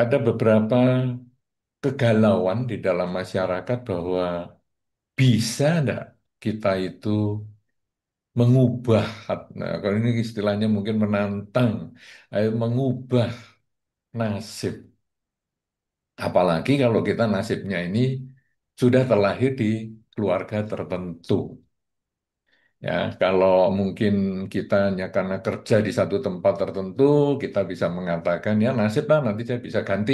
ada beberapa kegalauan di dalam masyarakat bahwa bisa enggak kita itu mengubah, nah, kalau ini istilahnya mungkin menantang, ayo mengubah nasib. Apalagi kalau kita nasibnya ini sudah terlahir di keluarga tertentu. Ya, kalau mungkin kita hanya karena kerja di satu tempat tertentu, kita bisa mengatakan ya nasib lah nanti saya bisa ganti.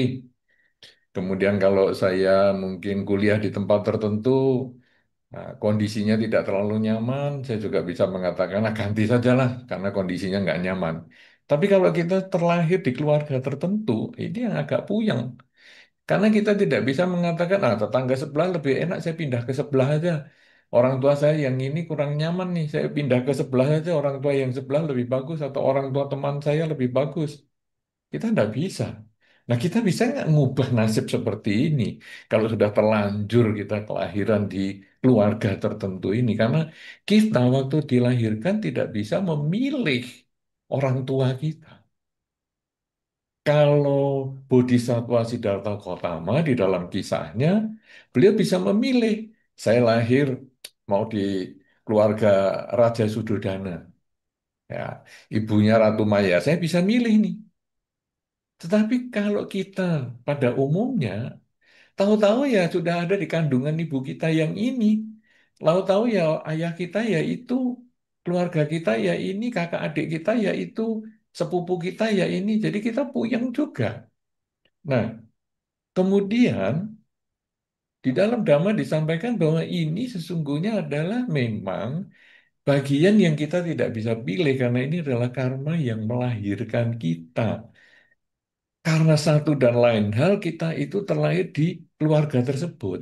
Kemudian kalau saya mungkin kuliah di tempat tertentu, nah, kondisinya tidak terlalu nyaman, saya juga bisa mengatakan nah ganti sajalah karena kondisinya nggak nyaman. Tapi kalau kita terlahir di keluarga tertentu, ini yang agak puyeng. Karena kita tidak bisa mengatakan, ah tetangga sebelah lebih enak, saya pindah ke sebelah aja. Orang tua saya yang ini kurang nyaman nih, saya pindah ke sebelah aja. Orang tua yang sebelah lebih bagus atau orang tua teman saya lebih bagus. Kita tidak bisa. Nah, kita bisa nggak ngubah nasib seperti ini kalau sudah terlanjur kita kelahiran di keluarga tertentu ini? Karena kita waktu dilahirkan tidak bisa memilih orang tua kita. Kalau Bodhisattva Siddhartha Gautama di dalam kisahnya, beliau bisa memilih. Saya lahir mau di keluarga Raja Sudodana. Ya, ibunya Ratu Maya, saya bisa milih nih. Tetapi kalau kita pada umumnya, tahu-tahu ya sudah ada di kandungan ibu kita yang ini. Tahu-tahu ya ayah kita ya itu, keluarga kita ya ini, kakak adik kita ya itu, sepupu kita ya ini. Jadi kita puyeng juga. Nah, kemudian di dalam Dhamma disampaikan bahwa ini sesungguhnya adalah memang bagian yang kita tidak bisa pilih karena ini adalah karma yang melahirkan kita. Karena satu dan lain hal kita itu terlahir di keluarga tersebut.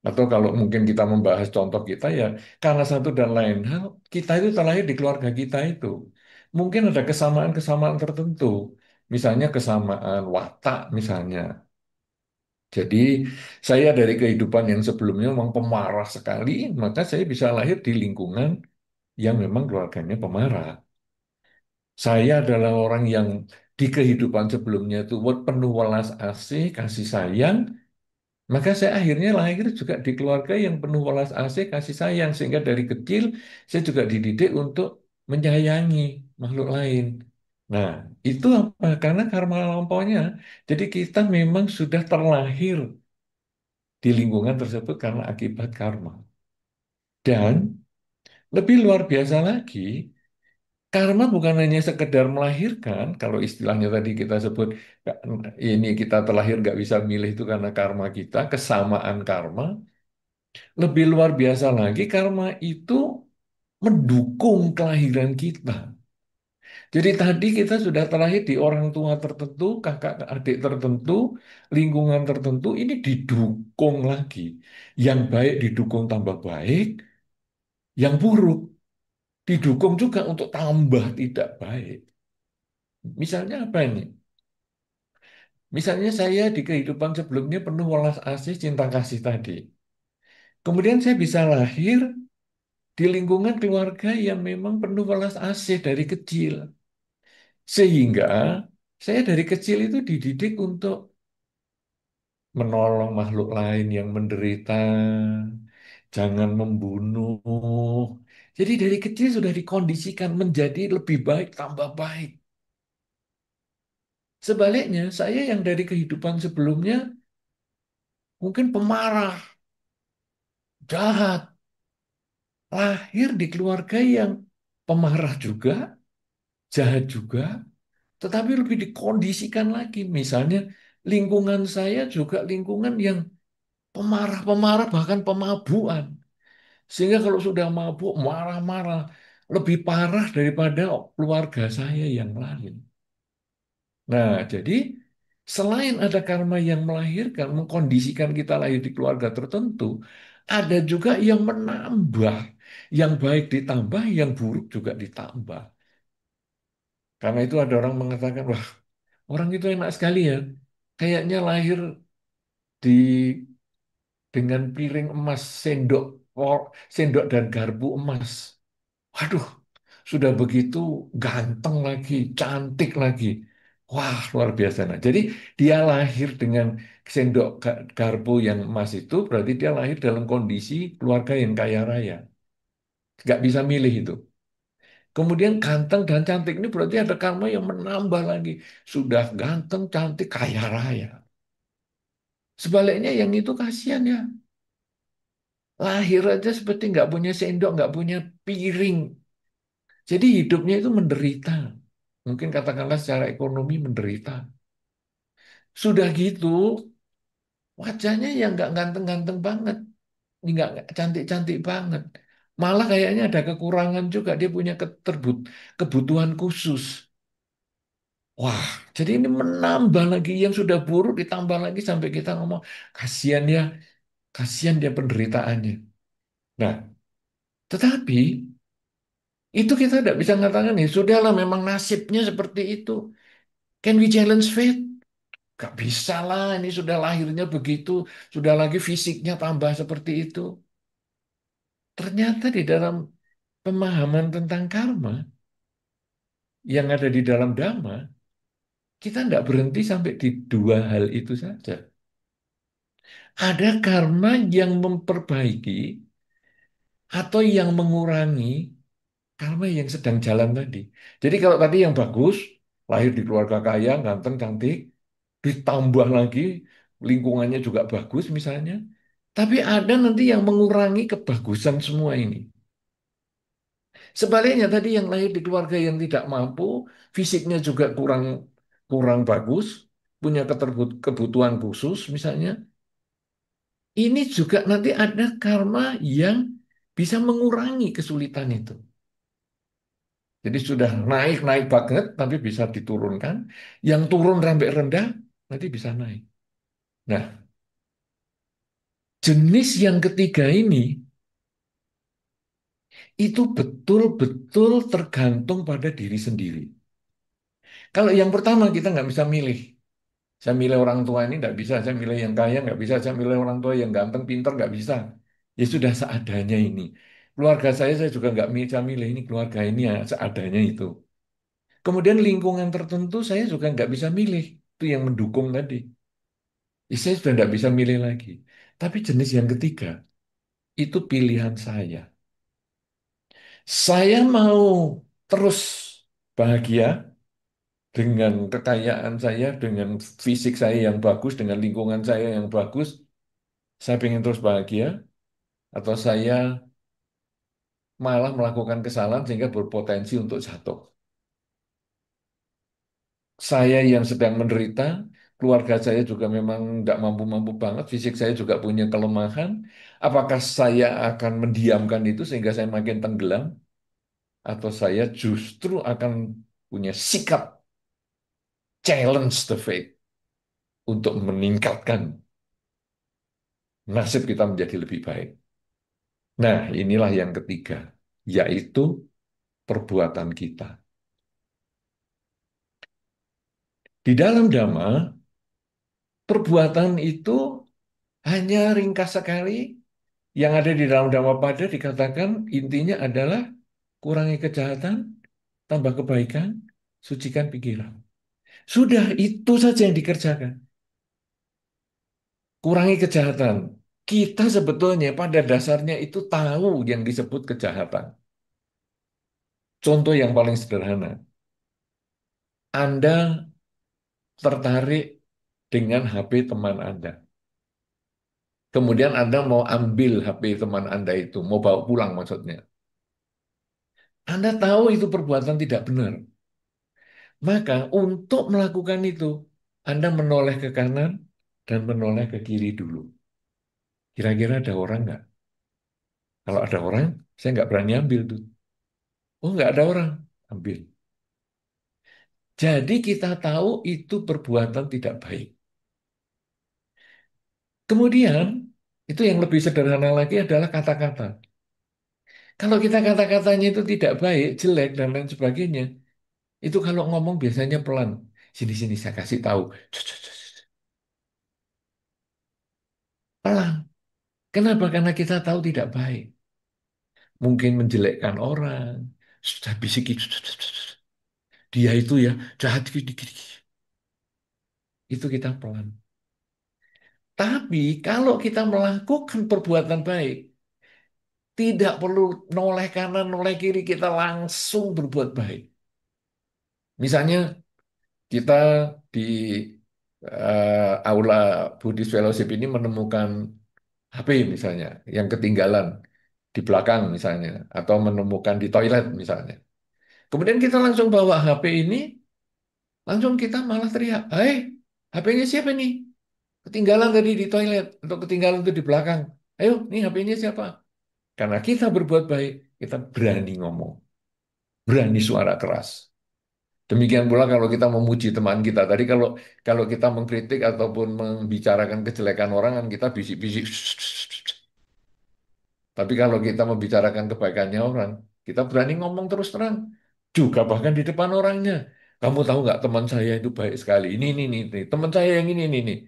Atau kalau mungkin kita membahas contoh kita ya, karena satu dan lain hal kita itu terlahir di keluarga kita itu. Mungkin ada kesamaan-kesamaan tertentu. Misalnya kesamaan watak misalnya. Jadi saya dari kehidupan yang sebelumnya memang pemarah sekali, maka saya bisa lahir di lingkungan yang memang keluarganya pemarah. Saya adalah orang yang di kehidupan sebelumnya itu penuh welas asih, kasih sayang, maka saya akhirnya lahir juga di keluarga yang penuh welas asih, kasih sayang, sehingga dari kecil saya juga dididik untuk menyayangi makhluk lain. Nah, itu apa? Karena karma lampaunya. Jadi kita memang sudah terlahir di lingkungan tersebut karena akibat karma. Dan lebih luar biasa lagi, karma bukan hanya sekedar melahirkan, kalau istilahnya tadi kita sebut ini kita terlahir nggak bisa milih itu karena karma kita, kesamaan karma. Lebih luar biasa lagi, karma itu mendukung kelahiran kita. Jadi tadi kita sudah terlahir di orang tua tertentu, kakak adik tertentu, lingkungan tertentu, ini didukung lagi. Yang baik didukung tambah baik, yang buruk didukung juga untuk tambah tidak baik. Misalnya apa ini? Misalnya saya di kehidupan sebelumnya penuh welas asih, cinta kasih tadi. Kemudian saya bisa lahir di lingkungan keluarga yang memang penuh welas asih dari kecil. Sehingga saya dari kecil itu dididik untuk menolong makhluk lain yang menderita, jangan membunuh. Jadi dari kecil sudah dikondisikan menjadi lebih baik, tambah baik. Sebaliknya, saya yang dari kehidupan sebelumnya mungkin pemarah, jahat, lahir di keluarga yang pemarah juga, jahat juga, tetapi lebih dikondisikan lagi. Misalnya, lingkungan saya juga lingkungan yang pemarah-pemarah, bahkan pemabuan. Sehingga kalau sudah mabuk, marah-marah, lebih parah daripada keluarga saya yang lain. Nah, jadi selain ada karma yang melahirkan, mengkondisikan kita lahir di keluarga tertentu, ada juga yang menambah. Yang baik ditambah, yang buruk juga ditambah. Karena itu ada orang mengatakan, wah orang itu enak sekali ya. Kayaknya lahir di dengan piring emas, sendok dan garpu emas. Waduh, sudah begitu ganteng lagi, cantik lagi. Wah, luar biasa. Nah, jadi dia lahir dengan sendok garpu yang emas itu berarti dia lahir dalam kondisi keluarga yang kaya raya. Nggak bisa milih itu. Kemudian ganteng dan cantik ini berarti ada karma yang menambah lagi. Sudah ganteng, cantik, kaya raya. Sebaliknya yang itu kasihan ya. Lahir aja seperti nggak punya sendok, nggak punya piring. Jadi hidupnya itu menderita. Mungkin katakanlah secara ekonomi menderita. Sudah gitu, wajahnya yang nggak ganteng-ganteng banget. Nggak cantik-cantik banget. Malah kayaknya ada kekurangan juga. Dia punya kebutuhan khusus. Wah, jadi ini menambah lagi yang sudah buruk ditambah lagi sampai kita ngomong kasihan ya, kasihan dia penderitaannya. Nah, tetapi itu kita tidak bisa mengatakan ya sudahlah memang nasibnya seperti itu. Can we challenge fate? Gak bisa lah, ini sudah lahirnya begitu, sudah lagi fisiknya tambah seperti itu. Ternyata di dalam pemahaman tentang karma yang ada di dalam Dhamma, kita tidak berhenti sampai di dua hal itu saja. Ada karma yang memperbaiki atau yang mengurangi karma yang sedang jalan tadi. Jadi kalau tadi yang bagus, lahir di keluarga kaya, ganteng, cantik, ditambah lagi lingkungannya juga bagus misalnya. Tapi ada nanti yang mengurangi kebagusan semua ini. Sebaliknya tadi yang lahir di keluarga yang tidak mampu, fisiknya juga kurang kurang bagus, punya kebutuhan khusus misalnya, ini juga nanti ada karma yang bisa mengurangi kesulitan itu. Jadi sudah naik-naik banget, tapi bisa diturunkan. Yang turun sampai rendah, nanti bisa naik. Nah, jenis yang ketiga ini, itu betul-betul tergantung pada diri sendiri. Kalau yang pertama kita nggak bisa milih. Saya milih orang tua ini nggak bisa, saya milih yang kaya nggak bisa, saya milih orang tua yang ganteng, pintar nggak bisa. Ya sudah seadanya ini. Keluarga saya juga nggak bisa milih ini keluarga ini ya seadanya itu. Kemudian lingkungan tertentu saya juga nggak bisa milih. Itu yang mendukung tadi. Ya, saya sudah nggak bisa milih lagi. Tapi jenis yang ketiga, itu pilihan saya. Saya mau terus bahagia dengan kekayaan saya, dengan fisik saya yang bagus, dengan lingkungan saya yang bagus. Saya ingin terus bahagia, atau saya malah melakukan kesalahan sehingga berpotensi untuk jatuh. Saya yang sedang menderita, keluarga saya juga memang tidak mampu-mampu banget, fisik saya juga punya kelemahan. Apakah saya akan mendiamkan itu sehingga saya makin tenggelam, atau saya justru akan punya sikap challenge the fate untuk meningkatkan nasib kita menjadi lebih baik. Nah, inilah yang ketiga, yaitu perbuatan kita. Di dalam Dhamma, perbuatan itu hanya ringkas sekali yang ada di dalam Dhammapada dikatakan intinya adalah kurangi kejahatan, tambah kebaikan, sucikan pikiran. Sudah itu saja yang dikerjakan. Kurangi kejahatan. Kita sebetulnya pada dasarnya itu tahu yang disebut kejahatan. Contoh yang paling sederhana. Anda tertarik dengan HP teman Anda. Kemudian Anda mau ambil HP teman Anda itu, mau bawa pulang maksudnya. Anda tahu itu perbuatan tidak benar. Maka untuk melakukan itu, Anda menoleh ke kanan dan menoleh ke kiri dulu. Kira-kira ada orang nggak? Kalau ada orang, saya nggak berani ambil tuh. Oh, nggak ada orang. Ambil. Jadi kita tahu itu perbuatan tidak baik. Kemudian, itu yang lebih sederhana lagi adalah kata-kata. Kalau kita kata-katanya itu tidak baik, jelek, dan lain sebagainya, itu kalau ngomong biasanya pelan. Sini-sini saya kasih tahu. Pelan. Kenapa? Karena kita tahu tidak baik. Mungkin menjelekkan orang. Sudah bisiki. Dia itu ya jahat gini, gini. itu kita pelan. Tapi kalau kita melakukan perbuatan baik, tidak perlu noleh kanan, noleh kiri, kita langsung berbuat baik. Misalnya kita di aula Buddhist Fellowship ini menemukan HP misalnya, yang ketinggalan di belakang misalnya, atau menemukan di toilet misalnya. Kemudian kita langsung bawa HP ini, langsung kita malah teriak, "Hei, HP-nya siapa nih? Ketinggalan tadi di toilet, atau ketinggalan itu di belakang. Ayo, nih HP-nya siapa?" Karena kita berbuat baik, kita berani ngomong, berani suara keras. Demikian pula kalau kita memuji teman kita. Tadi kalau kalau kita mengkritik ataupun membicarakan kejelekan orang, kan kita bisik-bisik. Tapi kalau kita membicarakan kebaikannya orang, kita berani ngomong terus terang. Juga bahkan di depan orangnya. Kamu tahu nggak teman saya itu baik sekali. Ini. Teman saya yang ini.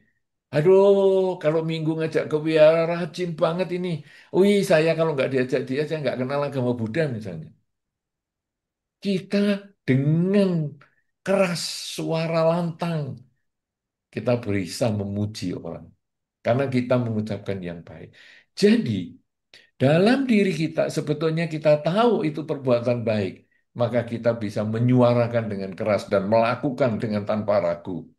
Aduh, kalau minggu ngajak ke wihara rajin banget ini. Wih, saya kalau nggak diajak dia, saya nggak kenal agama Buddha misalnya. Kita dengan keras suara lantang, kita bisa memuji orang. Karena kita mengucapkan yang baik. Jadi, dalam diri kita sebetulnya kita tahu itu perbuatan baik, maka kita bisa menyuarakan dengan keras dan melakukan dengan tanpa ragu.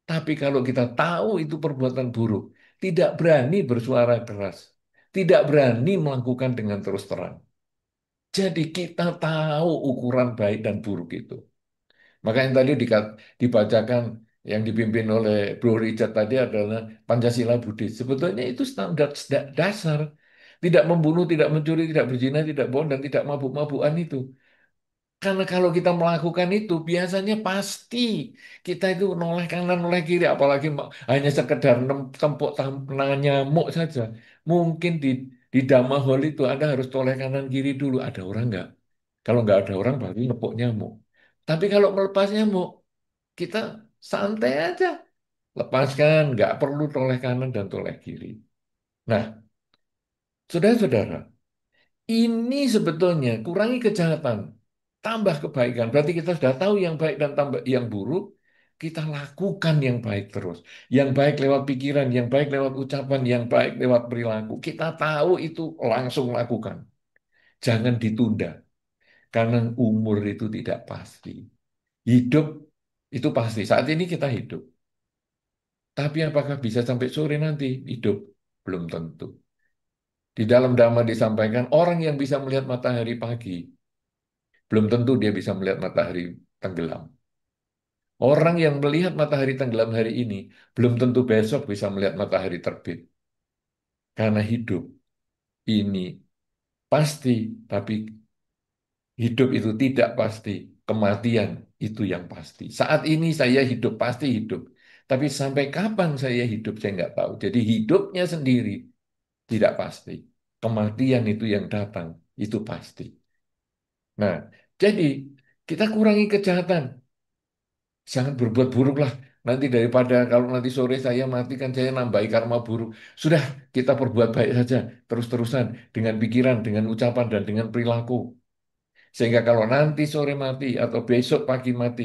Tapi kalau kita tahu itu perbuatan buruk, tidak berani bersuara keras, tidak berani melakukan dengan terus terang. Jadi kita tahu ukuran baik dan buruk itu. Maka yang tadi dibacakan yang dipimpin oleh Bro Richard tadi adalah Pancasila Buddhis. Sebetulnya itu standar dasar. Tidak membunuh, tidak mencuri, tidak berzina, tidak bohong, dan tidak mabuk-mabukan itu. Karena kalau kita melakukan itu, biasanya pasti kita itu noleh kanan, noleh kiri. Apalagi hanya sekedar tempuk tangan nyamuk saja. Mungkin di Dhamma Hall itu Anda harus toleh kanan kiri dulu. Ada orang nggak? Kalau nggak ada orang, baru nepuk nyamuk. Tapi kalau melepas nyamuk, kita santai aja. Lepaskan, nggak perlu toleh kanan dan toleh kiri. Nah, saudara-saudara, ini sebetulnya kurangi kejahatan, tambah kebaikan. Berarti kita sudah tahu yang baik dan tambah yang buruk, kita lakukan yang baik terus. Yang baik lewat pikiran, yang baik lewat ucapan, yang baik lewat perilaku. Kita tahu itu langsung lakukan. Jangan ditunda, karena umur itu tidak pasti. Hidup itu pasti. Saat ini kita hidup. Tapi apakah bisa sampai sore nanti? Hidup. Belum tentu. Di dalam Dhamma disampaikan, orang yang bisa melihat matahari pagi, belum tentu dia bisa melihat matahari tenggelam. Orang yang melihat matahari tenggelam hari ini, belum tentu besok bisa melihat matahari terbit. Karena hidup ini pasti, tapi hidup itu tidak pasti. Kematian itu yang pasti. Saat ini saya hidup, pasti hidup. Tapi sampai kapan saya hidup, saya nggak tahu. Jadi hidupnya sendiri tidak pasti. Kematian itu yang datang, itu pasti. Nah, jadi kita kurangi kejahatan. Jangan berbuat buruk lah. Nanti daripada kalau nanti sore saya mati kan saya nambahi karma buruk. Sudah, kita perbuat baik saja. Terus-terusan. Dengan pikiran, dengan ucapan, dan dengan perilaku. Sehingga kalau nanti sore mati atau besok pagi mati,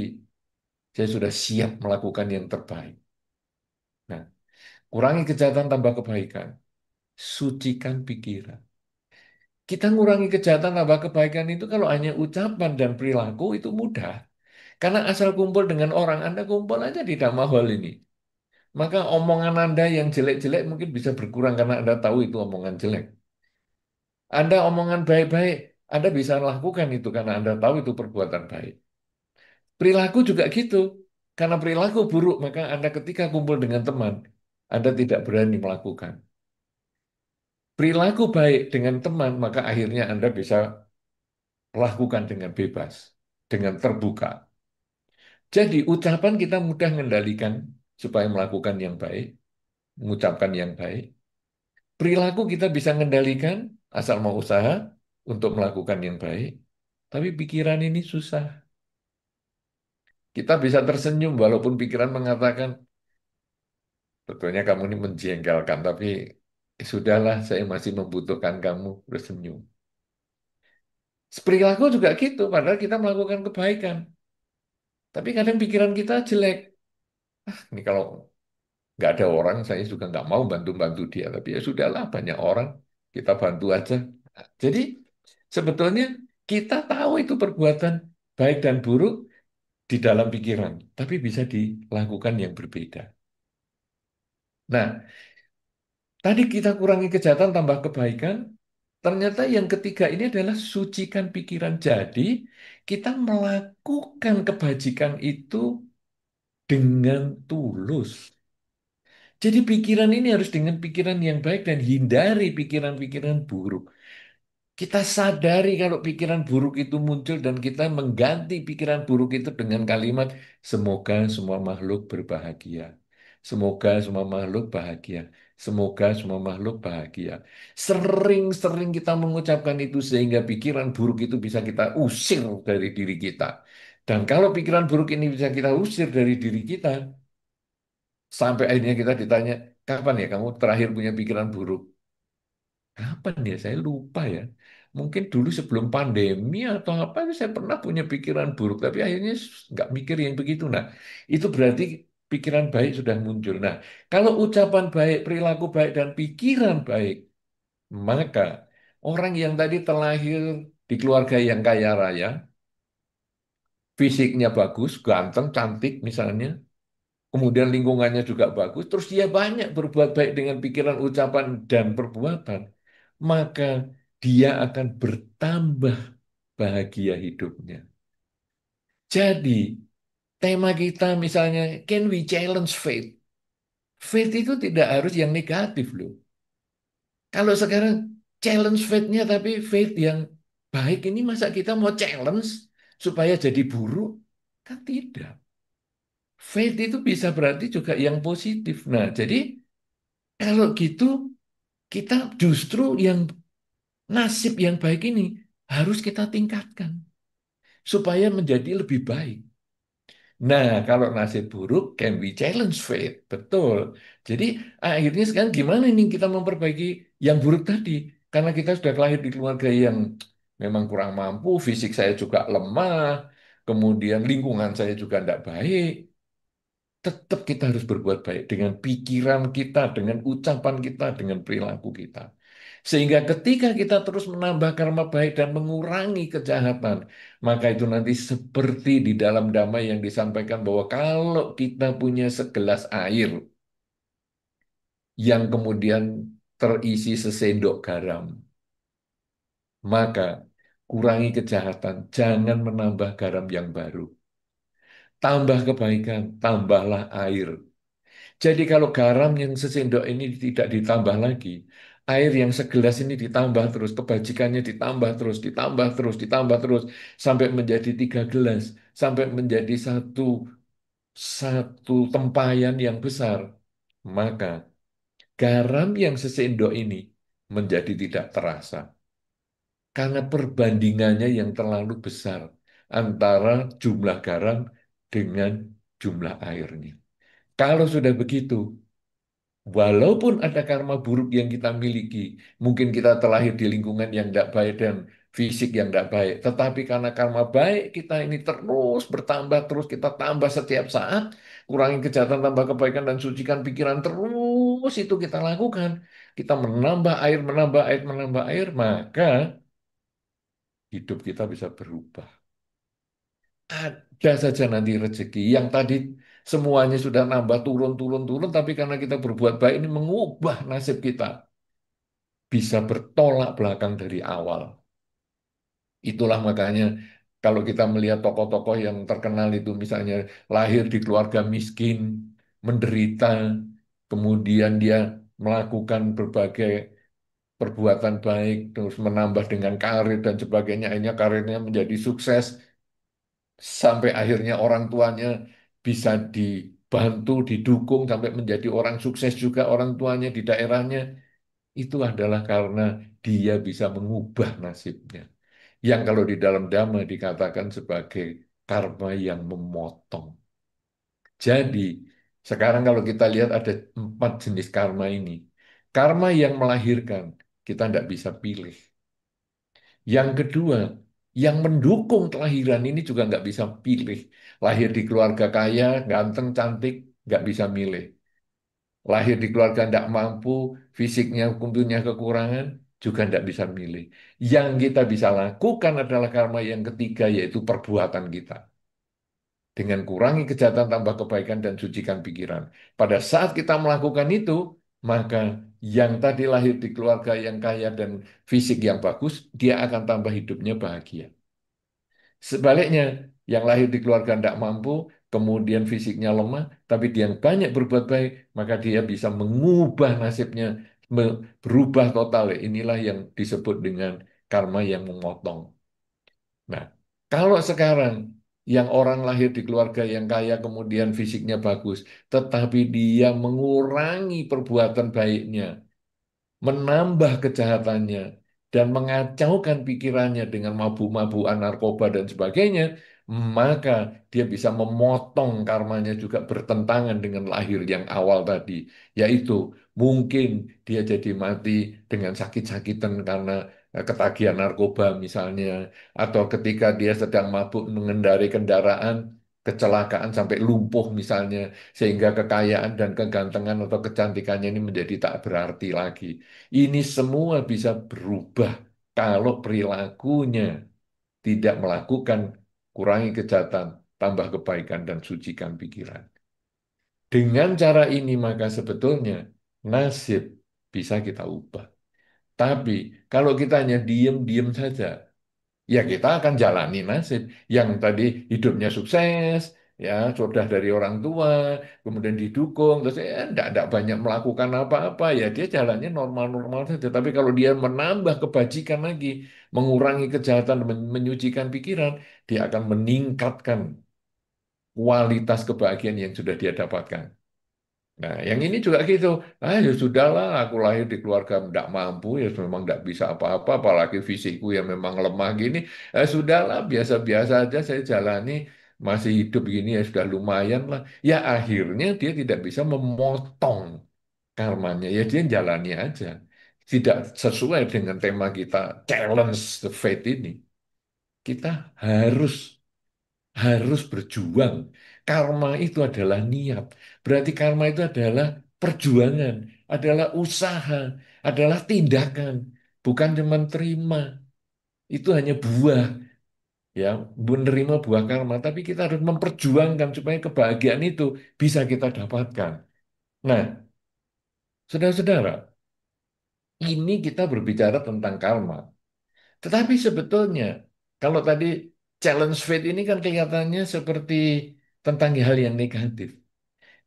saya sudah siap melakukan yang terbaik. Nah, kurangi kejahatan tambah kebaikan. Sucikan pikiran. Kita ngurangi kejahatan tambah kebaikan itu kalau hanya ucapan dan perilaku itu mudah. Karena asal kumpul dengan orang, Anda kumpul aja di Dhamma Hall ini. Maka omongan Anda yang jelek-jelek mungkin bisa berkurang karena Anda tahu itu omongan jelek. Anda omongan baik-baik, Anda bisa lakukan itu karena Anda tahu itu perbuatan baik. Perilaku juga gitu. Karena perilaku buruk, maka Anda ketika kumpul dengan teman, Anda tidak berani melakukan. Perilaku baik dengan teman, maka akhirnya Anda bisa lakukan dengan bebas, dengan terbuka. Jadi ucapan kita mudah mengendalikan supaya melakukan yang baik, mengucapkan yang baik. Perilaku kita bisa mengendalikan asal mau usaha untuk melakukan yang baik. Tapi pikiran ini susah. Kita bisa tersenyum walaupun pikiran mengatakan, sebetulnya kamu ini menjengkelkan, tapi sudahlah saya masih membutuhkan kamu bersenyum. Perilaku juga gitu, padahal kita melakukan kebaikan. Tapi kadang pikiran kita jelek. Ini kalau nggak ada orang, saya juga nggak mau bantu-bantu dia. Tapi ya sudahlah, banyak orang, kita bantu aja. Nah, jadi sebetulnya kita tahu itu perbuatan baik dan buruk di dalam pikiran, tapi bisa dilakukan yang berbeda. Nah, tadi kita kurangi kejahatan tambah kebaikan. Ternyata yang ketiga ini adalah sucikan pikiran. Jadi kita melakukan kebajikan itu dengan tulus. Jadi pikiran ini harus dengan pikiran yang baik dan hindari pikiran-pikiran buruk. Kita sadari kalau pikiran buruk itu muncul dan kita mengganti pikiran buruk itu dengan kalimat semoga semua makhluk berbahagia. Semoga semua makhluk bahagia. Semoga semua makhluk bahagia. Sering-sering kita mengucapkan itu sehingga pikiran buruk itu bisa kita usir dari diri kita. Dan kalau pikiran buruk ini bisa kita usir dari diri kita, sampai akhirnya kita ditanya, kapan ya kamu terakhir punya pikiran buruk? Kapan ya? Saya lupa ya. Mungkin dulu sebelum pandemi atau apa, saya pernah punya pikiran buruk, tapi akhirnya nggak mikir yang begitu. Nah, itu berarti pikiran baik sudah muncul. Nah, kalau ucapan baik, perilaku baik, dan pikiran baik, maka orang yang tadi terlahir di keluarga yang kaya raya, fisiknya bagus, ganteng, cantik misalnya, kemudian lingkungannya juga bagus, terus dia banyak berbuat baik dengan pikiran, ucapan, dan perbuatan, maka dia akan bertambah bahagia hidupnya. Jadi, tema kita misalnya, can we challenge faith? Faith itu tidak harus yang negatif loh. Kalau sekarang challenge faith-nya tapi faith yang baik ini masa kita mau challenge supaya jadi buruk? Kan tidak. Faith itu bisa berarti juga yang positif. Nah, jadi kalau gitu kita justru yang nasib yang baik ini harus kita tingkatkan supaya menjadi lebih baik. Nah, kalau nasib buruk, can we challenge fate? Betul. Jadi akhirnya sekarang gimana nih kita memperbaiki yang buruk tadi? Karena kita sudah lahir di keluarga yang memang kurang mampu, fisik saya juga lemah, kemudian lingkungan saya juga tidak baik. Tetap kita harus berbuat baik dengan pikiran kita, dengan ucapan kita, dengan perilaku kita. Sehingga ketika kita terus menambah karma baik dan mengurangi kejahatan, maka itu nanti seperti di dalam damai yang disampaikan bahwa kalau kita punya segelas air yang kemudian terisi sesendok garam, maka kurangi kejahatan, jangan menambah garam yang baru. Tambah kebaikan, tambahlah air. Jadi kalau garam yang sesendok ini tidak ditambah lagi, air yang segelas ini ditambah terus, kebajikannya ditambah terus, ditambah terus, ditambah terus, sampai menjadi 3 gelas, sampai menjadi satu satu tempayan yang besar, maka garam yang sesendok ini menjadi tidak terasa karena perbandingannya yang terlalu besar antara jumlah garam dengan jumlah airnya. Kalau sudah begitu, walaupun ada karma buruk yang kita miliki, mungkin kita terlahir di lingkungan yang tidak baik dan fisik yang tidak baik, tetapi karena karma baik kita ini terus bertambah, terus kita tambah setiap saat, kurangi kejahatan, tambah kebaikan, dan sucikan pikiran terus itu kita lakukan. Kita menambah air, menambah air, menambah air, maka hidup kita bisa berubah. Ada saja nanti rezeki yang tadi semuanya sudah nambah turun, turun, turun, tapi karena kita berbuat baik ini mengubah nasib kita. Bisa bertolak belakang dari awal. Itulah makanya kalau kita melihat tokoh-tokoh yang terkenal itu misalnya lahir di keluarga miskin, menderita, kemudian dia melakukan berbagai perbuatan baik, terus menambah dengan karir dan sebagainya, akhirnya karirnya menjadi sukses, sampai akhirnya orang tuanya bisa dibantu, didukung, sampai menjadi orang sukses juga orang tuanya di daerahnya. Itu adalah karena dia bisa mengubah nasibnya. Yang kalau di dalam Dhamma dikatakan sebagai karma yang memotong. Jadi, sekarang kalau kita lihat ada 4 jenis karma ini. Karma yang melahirkan, kita tidak bisa pilih. Yang kedua, yang mendukung kelahiran ini juga nggak bisa pilih. Lahir di keluarga kaya, ganteng, cantik, nggak bisa milih. Lahir di keluarga tidak mampu, fisiknya punya kekurangan, juga tidak bisa milih. Yang kita bisa lakukan adalah karma yang ketiga, yaitu perbuatan kita. Dengan kurangi kejahatan, tambah kebaikan, dan sucikan pikiran. Pada saat kita melakukan itu, maka yang tadi lahir di keluarga yang kaya dan fisik yang bagus, dia akan tambah hidupnya bahagia. Sebaliknya, yang lahir di keluarga tidak mampu, kemudian fisiknya lemah, tapi dia yang banyak berbuat baik, maka dia bisa mengubah nasibnya, berubah total. Inilah yang disebut dengan karma yang memotong. Nah, kalau sekarang yang orang lahir di keluarga yang kaya, kemudian fisiknya bagus, tetapi dia mengurangi perbuatan baiknya, menambah kejahatannya, dan mengacaukan pikirannya dengan mabuk-mabukan narkoba dan sebagainya, maka dia bisa memotong karmanya juga bertentangan dengan lahir yang awal tadi, yaitu mungkin dia jadi mati dengan sakit-sakitan karena ketagihan narkoba misalnya, atau ketika dia sedang mabuk mengendarai kendaraan, kecelakaan sampai lumpuh misalnya, sehingga kekayaan dan kegantengan atau kecantikannya ini menjadi tak berarti lagi. Ini semua bisa berubah kalau perilakunya tidak melakukan kurangi kejahatan, tambah kebaikan, dan sucikan pikiran. Dengan cara ini maka sebetulnya nasib bisa kita ubah. Tapi kalau kita hanya diem-diem saja, ya kita akan jalani nasib yang tadi hidupnya sukses, ya sudah dari orang tua, kemudian didukung, terus ya enggak banyak melakukan apa-apa, ya dia jalannya normal-normal saja. Tapi kalau dia menambah kebajikan lagi, mengurangi kejahatan, menyucikan pikiran, dia akan meningkatkan kualitas kebahagiaan yang sudah dia dapatkan. Nah, yang ini juga gitu. Ah, ya sudahlah, aku lahir di keluarga tidak mampu, ya memang tidak bisa apa-apa, apalagi fisikku yang memang lemah gini. Sudahlah, biasa-biasa aja saya jalani, masih hidup gini ya sudah lumayan lah. Ya akhirnya dia tidak bisa memotong karmanya, ya dia jalani aja. Tidak sesuai dengan tema kita, challenge the fate ini. Kita harus harus berjuang. Karma itu adalah niat. Berarti karma itu adalah perjuangan, adalah usaha, adalah tindakan, bukan cuma terima. Itu hanya buah, ya, menerima buah karma, tapi kita harus memperjuangkan supaya kebahagiaan itu bisa kita dapatkan. Nah, saudara-saudara, ini kita berbicara tentang karma. Tetapi sebetulnya, kalau tadi challenge faith ini kan kelihatannya seperti tentang hal yang negatif.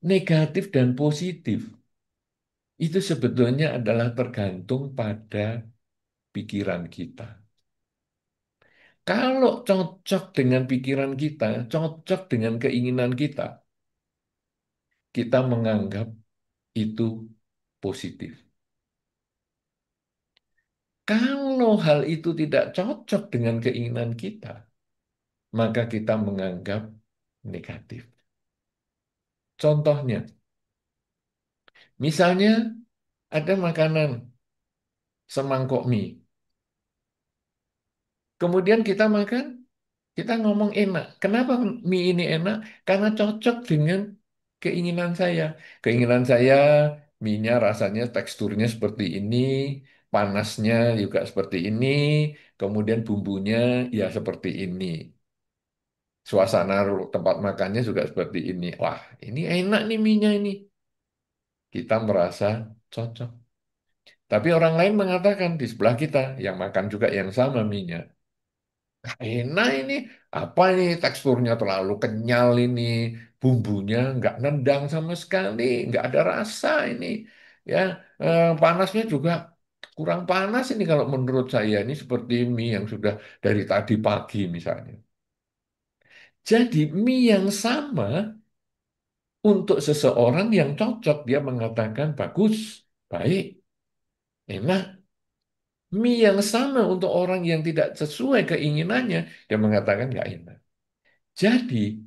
Negatif dan positif itu sebetulnya adalah tergantung pada pikiran kita. Kalau cocok dengan pikiran kita, cocok dengan keinginan kita menganggap itu positif. Kalau hal itu tidak cocok dengan keinginan kita, maka kita menganggap negatif. Contohnya, misalnya ada makanan semangkok mie. Kemudian kita makan, kita ngomong enak. Kenapa mie ini enak? Karena cocok dengan keinginan saya. Keinginan saya, mie-nya rasanya teksturnya seperti ini, panasnya juga seperti ini, kemudian bumbunya ya seperti ini. Suasana tempat makannya juga seperti ini. Wah, ini enak nih mie-nya ini. Kita merasa cocok. Tapi orang lain mengatakan di sebelah kita yang makan juga yang sama mie-nya. Enak ini, apa ini teksturnya terlalu kenyal ini, bumbunya nggak nendang sama sekali, nggak ada rasa ini, ya panasnya juga kurang panas ini kalau menurut saya ini seperti mie yang sudah dari tadi pagi misalnya. Jadi mie yang sama untuk seseorang yang cocok dia mengatakan bagus, baik, enak. Mie yang sama untuk orang yang tidak sesuai keinginannya dia mengatakan nggak enak. Jadi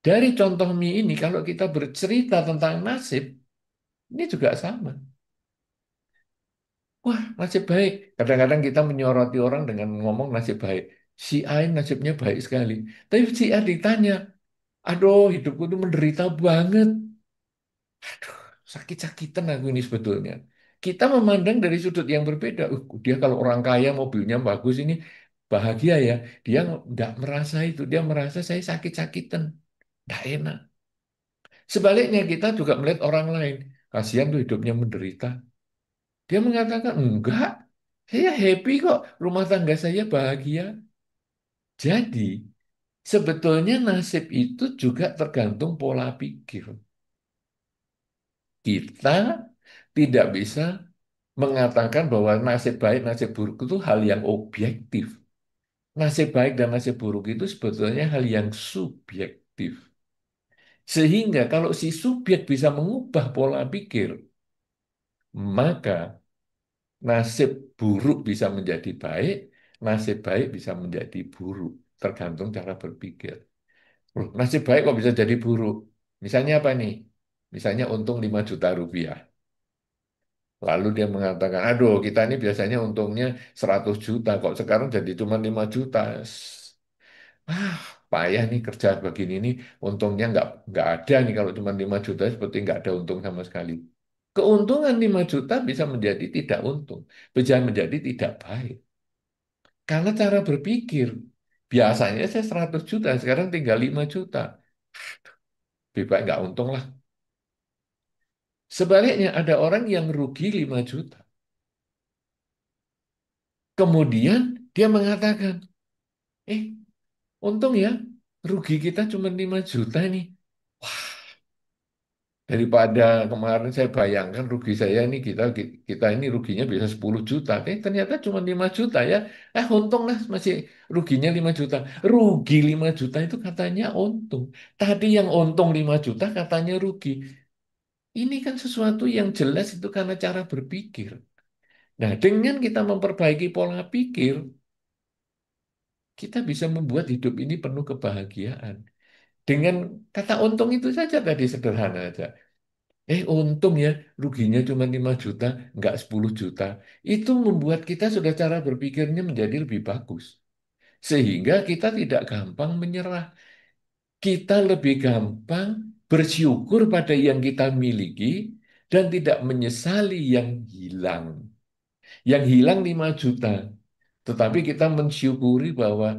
dari contoh mie ini, kalau kita bercerita tentang nasib, ini juga sama. Wah, nasib baik. Kadang-kadang kita menyoroti orang dengan ngomong nasib baik. Si A ini nasibnya baik sekali. Tapi si A ditanya, aduh hidupku itu menderita banget. Aduh, sakit-sakitan aku ini sebetulnya. Kita memandang dari sudut yang berbeda. Dia kalau orang kaya mobilnya bagus ini bahagia ya. Dia nggak merasa itu. Dia merasa saya sakit-sakitan. Nggak enak. Sebaliknya kita juga melihat orang lain. Kasihan tuh hidupnya menderita. Dia mengatakan, enggak. Saya happy kok. Rumah tangga saya bahagia. Jadi, sebetulnya nasib itu juga tergantung pola pikir. Kita tidak bisa mengatakan bahwa nasib baik, nasib buruk itu hal yang objektif. Nasib baik dan nasib buruk itu sebetulnya hal yang subjektif. Sehingga kalau si subjek bisa mengubah pola pikir, maka nasib buruk bisa menjadi baik, nasib baik bisa menjadi buruk. Tergantung cara berpikir. Loh, nasib baik kok bisa jadi buruk? Misalnya apa nih? Misalnya untung 5 juta rupiah. Lalu dia mengatakan, aduh kita ini biasanya untungnya 100 juta, kok sekarang jadi cuma 5 juta. Ah, payah nih kerja begini nih, untungnya nggak ada nih kalau cuma 5 juta seperti nggak ada untung sama sekali. Keuntungan 5 juta bisa menjadi tidak untung, bisa menjadi tidak baik. Karena cara berpikir, biasanya saya 100 juta, sekarang tinggal 5 juta. Lebih baik nggak untung lah. Sebaliknya ada orang yang rugi 5 juta. Kemudian dia mengatakan, eh untung ya, rugi kita cuma 5 juta nih. Wah, daripada kemarin saya bayangkan rugi saya ini kita ini ruginya bisa 10 juta. Ternyata cuma 5 juta ya. Untung lah masih ruginya 5 juta. Rugi 5 juta itu katanya untung. Tadi yang untung 5 juta katanya rugi. Ini kan sesuatu yang jelas itu karena cara berpikir. Nah, dengan kita memperbaiki pola pikir, kita bisa membuat hidup ini penuh kebahagiaan. Dengan kata untung itu saja tadi sederhana aja. Untung ya, ruginya cuma 5 juta, nggak 10 juta. Itu membuat kita sudah cara berpikirnya menjadi lebih bagus. Sehingga kita tidak gampang menyerah. Kita lebih gampang bersyukur pada yang kita miliki dan tidak menyesali yang hilang. Yang hilang 5 juta. Tetapi kita mensyukuri bahwa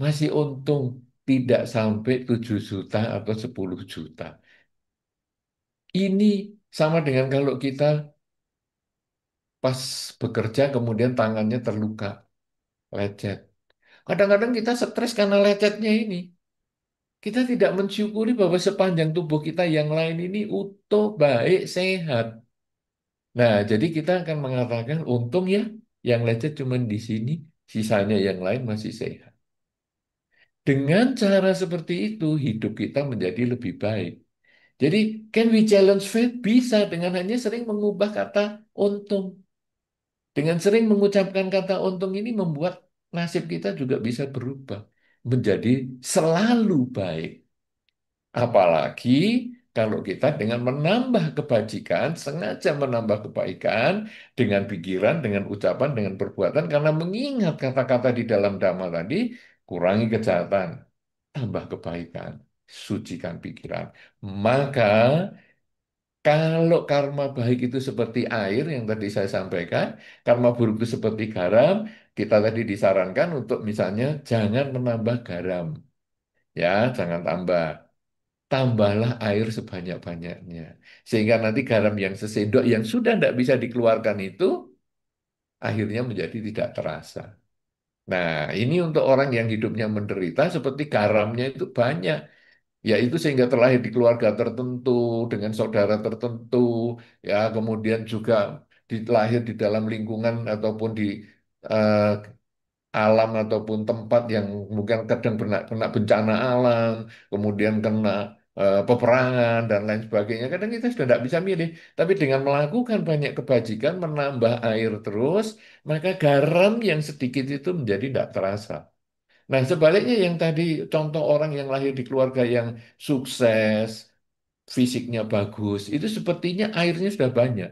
masih untung tidak sampai 7 juta atau 10 juta. Ini sama dengan kalau kita pas bekerja kemudian tangannya terluka, lecet. Kadang-kadang kita stres karena lecetnya ini. Kita tidak mensyukuri bahwa sepanjang tubuh kita yang lain ini utuh, baik, sehat. Nah, jadi kita akan mengatakan untung ya yang lecet cuma di sini, sisanya yang lain masih sehat. Dengan cara seperti itu, hidup kita menjadi lebih baik. Jadi, can we challenge fate? Bisa dengan hanya sering mengubah kata untung. Dengan sering mengucapkan kata untung ini membuat nasib kita juga bisa berubah menjadi selalu baik. Apalagi kalau kita dengan menambah kebajikan, sengaja menambah kebaikan dengan pikiran, dengan ucapan, dengan perbuatan, karena mengingat kata-kata di dalam Dhamma tadi, kurangi kejahatan, tambah kebaikan, sucikan pikiran. Maka kalau karma baik itu seperti air yang tadi saya sampaikan, karma buruk itu seperti garam, kita tadi disarankan untuk misalnya jangan menambah garam. Ya, jangan tambah. Tambahlah air sebanyak-banyaknya. Sehingga nanti garam yang sesendok yang sudah tidak bisa dikeluarkan itu akhirnya menjadi tidak terasa. Nah, ini untuk orang yang hidupnya menderita seperti garamnya itu banyak. Yaitu sehingga terlahir di keluarga tertentu, dengan saudara tertentu, ya kemudian juga lahir di dalam lingkungan ataupun di eh, alam ataupun tempat yang mungkin kadang kena bencana alam, kemudian kena peperangan dan lain sebagainya. Kadang kita sudah tidak bisa milih, tapi dengan melakukan banyak kebajikan, menambah air terus, maka garam yang sedikit itu menjadi tidak terasa. Nah, sebaliknya yang tadi contoh orang yang lahir di keluarga yang sukses, fisiknya bagus, itu sepertinya airnya sudah banyak.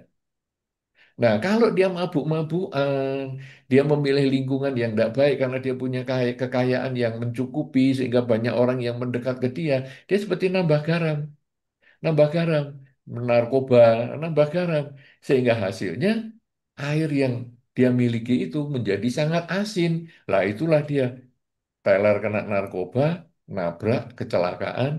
Nah, kalau dia mabuk-mabukan, dia memilih lingkungan yang tidak baik karena dia punya kekayaan yang mencukupi sehingga banyak orang yang mendekat ke dia, dia seperti nambah garam, nambah garam. narkoba, nambah garam. Sehingga hasilnya air yang dia miliki itu menjadi sangat asin. Lah itulah dia. Tyler kena narkoba, nabrak, kecelakaan,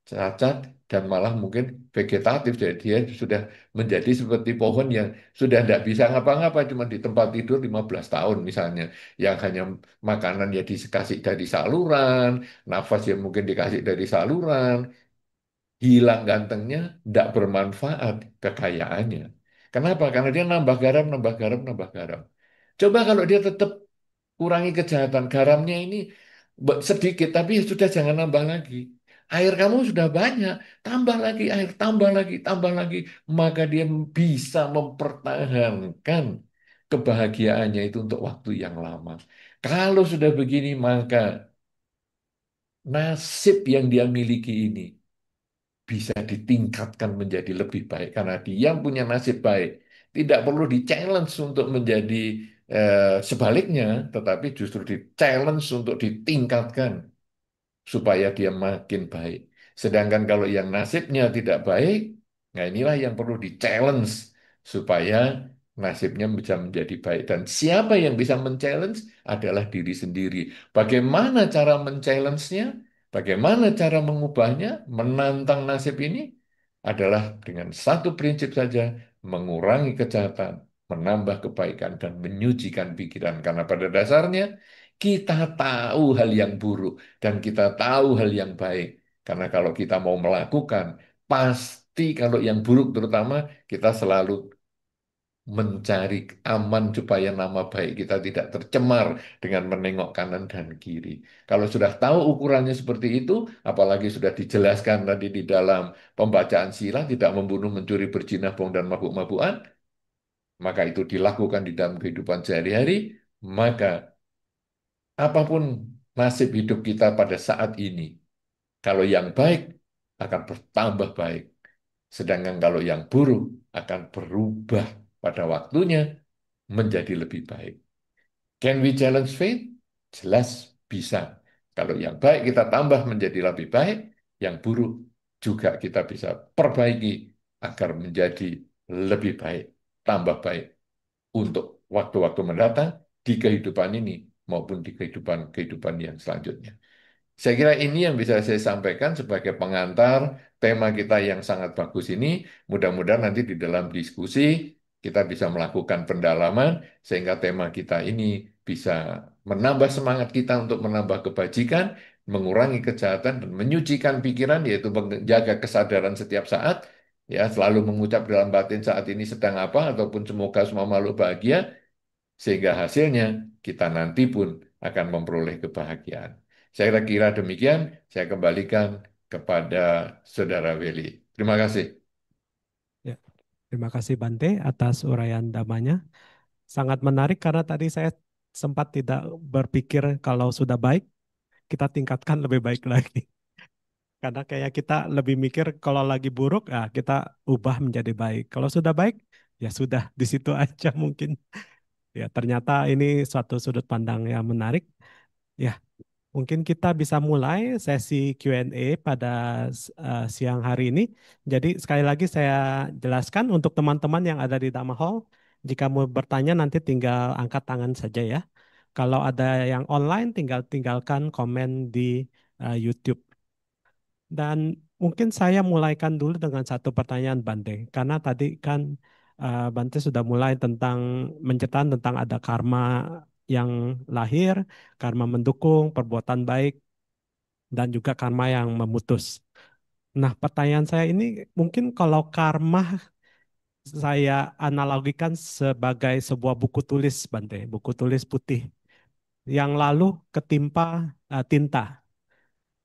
cacat, dan malah mungkin vegetatif. Jadi dia sudah menjadi seperti pohon yang sudah tidak bisa ngapa-ngapa, cuma di tempat tidur 15 tahun misalnya. Yang hanya makanan ya dikasih dari saluran, nafas ya mungkin dikasih dari saluran, hilang gantengnya, tidak bermanfaat kekayaannya. Kenapa? Karena dia nambah garam, nambah garam, nambah garam. Coba kalau dia tetap kurangi kejahatan. Garamnya ini sedikit, tapi sudah jangan nambah lagi. Air kamu sudah banyak, tambah lagi air, tambah lagi, tambah lagi. Maka dia bisa mempertahankan kebahagiaannya itu untuk waktu yang lama. Kalau sudah begini, maka nasib yang dia miliki ini bisa ditingkatkan menjadi lebih baik. Karena dia punya nasib baik. Tidak perlu di-challenge untuk menjadi sebaliknya, tetapi justru di-challenge untuk ditingkatkan supaya dia makin baik. Sedangkan kalau yang nasibnya tidak baik, nah inilah yang perlu di-challenge supaya nasibnya bisa menjadi baik. Dan siapa yang bisa men-challenge adalah diri sendiri. Bagaimana cara men-challenge-nya? Bagaimana cara mengubahnya? Menantang nasib ini adalah dengan satu prinsip saja, mengurangi kejahatan, menambah kebaikan, dan menyucikan pikiran. Karena pada dasarnya kita tahu hal yang buruk dan kita tahu hal yang baik. Karena kalau kita mau melakukan, pasti kalau yang buruk terutama kita selalu mencari aman supaya nama baik kita tidak tercemar dengan menengok kanan dan kiri. Kalau sudah tahu ukurannya seperti itu, apalagi sudah dijelaskan tadi di dalam pembacaan sila, tidak membunuh, mencuri, berzina, bohong, dan mabuk-mabukan, maka itu dilakukan di dalam kehidupan sehari-hari, maka apapun nasib hidup kita pada saat ini, kalau yang baik akan bertambah baik. Sedangkan kalau yang buruk akan berubah pada waktunya menjadi lebih baik. Can we challenge faith? Jelas bisa. Kalau yang baik kita tambah menjadi lebih baik, yang buruk juga kita bisa perbaiki agar menjadi lebih baik, tambah baik untuk waktu-waktu mendatang di kehidupan ini maupun di kehidupan-kehidupan yang selanjutnya. Saya kira ini yang bisa saya sampaikan sebagai pengantar tema kita yang sangat bagus ini. Mudah-mudahan nanti di dalam diskusi kita bisa melakukan pendalaman sehingga tema kita ini bisa menambah semangat kita untuk menambah kebajikan, mengurangi kejahatan, dan menyucikan pikiran, yaitu menjaga kesadaran setiap saat, ya selalu mengucap dalam batin saat ini sedang apa, ataupun semoga semua makhluk bahagia, sehingga hasilnya kita nanti pun akan memperoleh kebahagiaan. Saya kira demikian, saya kembalikan kepada Saudara Willy. Terima kasih. Ya, terima kasih Bante atas uraian damanya. Sangat menarik karena tadi saya sempat tidak berpikir kalau sudah baik, kita tingkatkan lebih baik lagi. Karena kayak kita lebih mikir kalau lagi buruk, ya kita ubah menjadi baik. Kalau sudah baik, ya sudah di situ aja mungkin. Ya ternyata ini suatu sudut pandang yang menarik. Ya, mungkin kita bisa mulai sesi Q&A pada siang hari ini. Jadi sekali lagi saya jelaskan untuk teman-teman yang ada di Dhamma Hall, jika mau bertanya nanti tinggal angkat tangan saja ya. Kalau ada yang online, tinggalkan komen di YouTube. Dan mungkin saya mulaikan dulu dengan satu pertanyaan Bante, karena tadi kan Bante sudah mulai tentang menceritakan tentang ada karma yang lahir, karma mendukung, perbuatan baik, dan juga karma yang memutus. Nah, pertanyaan saya ini mungkin kalau karma saya analogikan sebagai sebuah buku tulis, Bante, buku tulis putih yang lalu ketimpa tinta.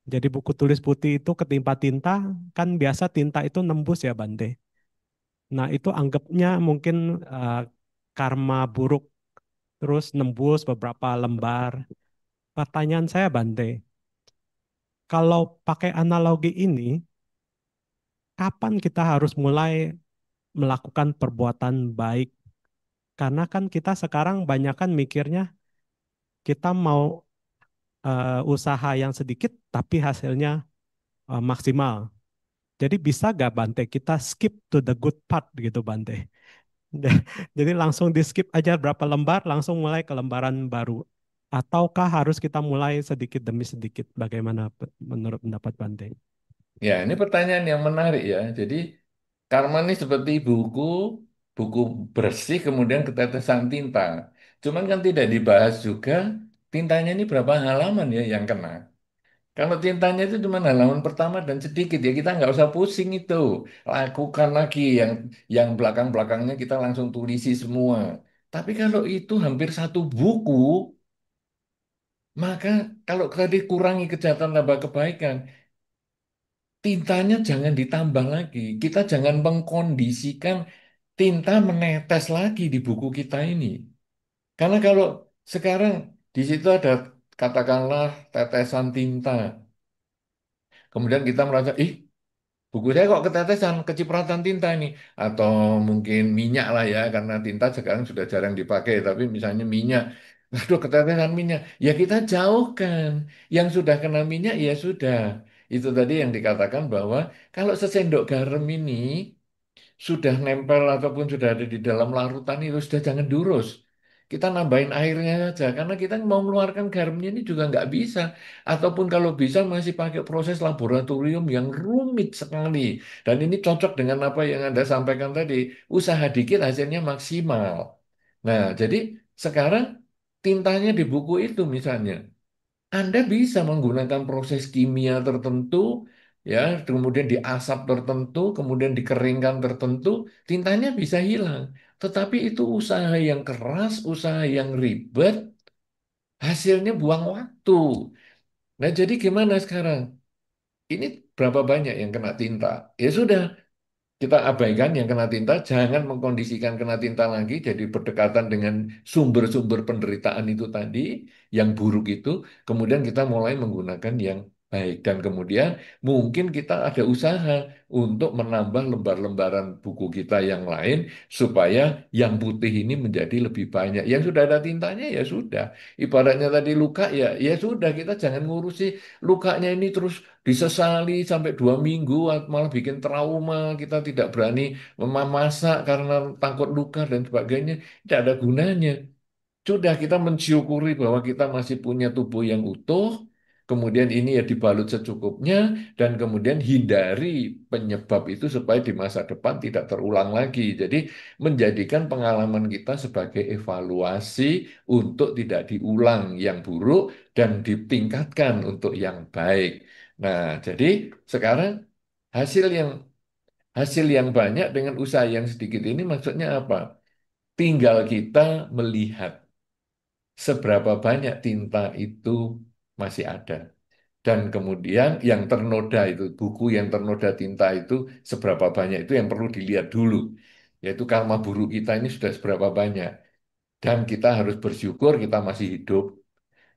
Jadi buku tulis putih itu ketimpa tinta, kan biasa tinta itu nembus ya Bante. Nah itu anggapnya mungkin eh, karma buruk, terus nembus beberapa lembar. Pertanyaan saya Bante, kalau pakai analogi ini, kapan kita harus mulai melakukan perbuatan baik? Karena kan kita sekarang banyak kan mikirnya kita mau usaha yang sedikit tapi hasilnya maksimal. Jadi bisa gak Bante kita skip to the good part gitu Bante? Jadi langsung di skip aja berapa lembar, langsung mulai ke lembaran baru. Ataukah harus kita mulai sedikit demi sedikit? Bagaimana menurut pendapat Bante? Ya, ini pertanyaan yang menarik ya. Jadi, karma ini seperti buku, buku bersih, kemudian ketetesan tinta. Cuman kan tidak dibahas juga, tintanya ini berapa halaman ya yang kena. Kalau tintanya itu cuma halaman pertama dan sedikit ya, kita nggak usah pusing itu. Lakukan lagi yang belakang-belakangnya kita langsung tulisi semua. Tapi kalau itu hampir satu buku, maka kalau tadi kurangi kejahatan tambah kebaikan, tintanya jangan ditambah lagi. Kita jangan mengkondisikan tinta menetes lagi di buku kita ini. Karena kalau sekarang di situ ada katakanlah tetesan tinta. Kemudian kita merasa, ih, buku saya kok ketetesan, kecipratan tinta ini. Atau mungkin minyak lah ya, karena tinta sekarang sudah jarang dipakai. Tapi misalnya minyak, aduh ketetesan minyak. Ya kita jauhkan. Yang sudah kena minyak, ya sudah. Itu tadi yang dikatakan bahwa kalau sesendok garam ini sudah nempel ataupun sudah ada di dalam larutan itu sudah jangan diurus. Kita nambahin airnya saja karena kita mau mengeluarkan garamnya ini juga nggak bisa. Ataupun kalau bisa masih pakai proses laboratorium yang rumit sekali. Dan ini cocok dengan apa yang Anda sampaikan tadi. Usaha dikit hasilnya maksimal. Nah, jadi sekarang tintanya di buku itu misalnya. Anda bisa menggunakan proses kimia tertentu, ya, kemudian diasap tertentu, kemudian dikeringkan tertentu, tintanya bisa hilang. Tetapi itu usaha yang keras, usaha yang ribet, hasilnya buang waktu. Nah, jadi gimana sekarang? Ini berapa banyak yang kena tinta? Ya sudah, kita abaikan yang kena tinta, jangan mengkondisikan kena tinta lagi, jadi berdekatan dengan sumber-sumber penderitaan itu tadi, yang buruk itu, kemudian kita mulai menggunakan yang baik. Dan kemudian mungkin kita ada usaha untuk menambah lembar-lembaran buku kita yang lain, supaya yang putih ini menjadi lebih banyak. Yang sudah ada tintanya ya sudah. Ibaratnya tadi luka ya, ya sudah, kita jangan ngurusi lukanya ini terus disesali sampai 2 minggu, malah bikin trauma, kita tidak berani memasak karena takut luka dan sebagainya, tidak ada gunanya. Sudah kita mensyukuri bahwa kita masih punya tubuh yang utuh, kemudian ini ya dibalut secukupnya, dan kemudian hindari penyebab itu supaya di masa depan tidak terulang lagi. Jadi menjadikan pengalaman kita sebagai evaluasi untuk tidak diulang yang buruk dan ditingkatkan untuk yang baik. Nah, jadi sekarang hasil yang hasil yang banyak dengan usaha yang sedikit ini maksudnya apa? Tinggal kita melihat seberapa banyak tinta itu masih ada. Dan kemudian yang ternoda itu, buku yang ternoda tinta itu, seberapa banyak itu yang perlu dilihat dulu. Yaitu karma buruk kita ini sudah seberapa banyak. Dan kita harus bersyukur kita masih hidup.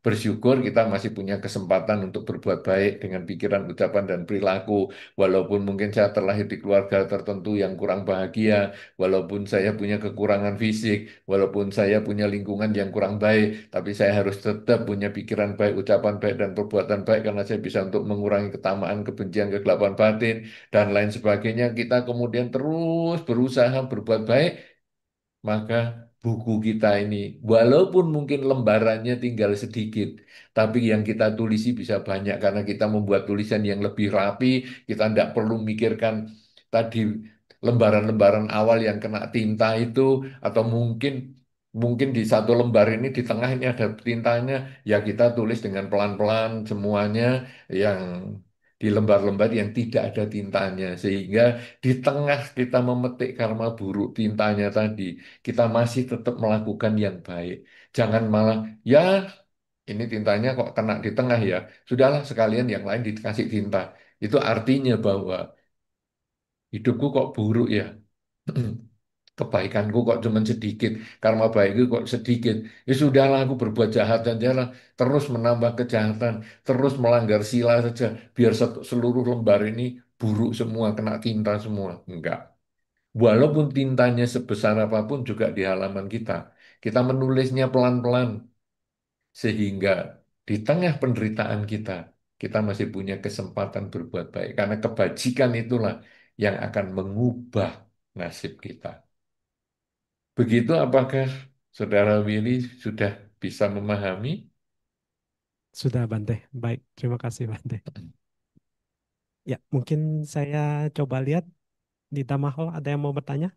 Bersyukur kita masih punya kesempatan untuk berbuat baik dengan pikiran, ucapan, dan perilaku. Walaupun mungkin saya terlahir di keluarga tertentu yang kurang bahagia, walaupun saya punya kekurangan fisik, walaupun saya punya lingkungan yang kurang baik, tapi saya harus tetap punya pikiran baik, ucapan baik, dan perbuatan baik karena saya bisa untuk mengurangi ketamaan, kebencian, kegelapan batin, dan lain sebagainya. Kita kemudian terus berusaha berbuat baik, maka buku kita ini, walaupun mungkin lembarannya tinggal sedikit, tapi yang kita tulisi bisa banyak karena kita membuat tulisan yang lebih rapi, kita tidak perlu mikirkan tadi lembaran-lembaran awal yang kena tinta itu, atau mungkin mungkin di satu lembar ini di tengah ini ada tintanya, ya kita tulis dengan pelan-pelan semuanya yang di lembar-lembar yang tidak ada tintanya, sehingga di tengah kita memetik karma buruk tintanya tadi, kita masih tetap melakukan yang baik. Jangan malah, ya ini tintanya kok kena di tengah ya. Sudahlah sekalian yang lain dikasih tinta. Itu artinya bahwa hidupku kok buruk ya. Kebaikanku kok cuma sedikit. Karma baikku kok sedikit. Ya sudahlah aku berbuat jahat dan jalan. Terus menambah kejahatan. Terus melanggar sila saja. Biar seluruh lembar ini buruk semua, kena tinta semua. Enggak. Walaupun tintanya sebesar apapun juga di halaman kita, kita menulisnya pelan-pelan sehingga di tengah penderitaan kita, kita masih punya kesempatan berbuat baik. Karena kebajikan itulah yang akan mengubah nasib kita. Begitu apakah Saudara Willy sudah bisa memahami? Sudah Bante. Baik, terima kasih Bante. Ya, mungkin saya coba lihat di Damahol ada yang mau bertanya?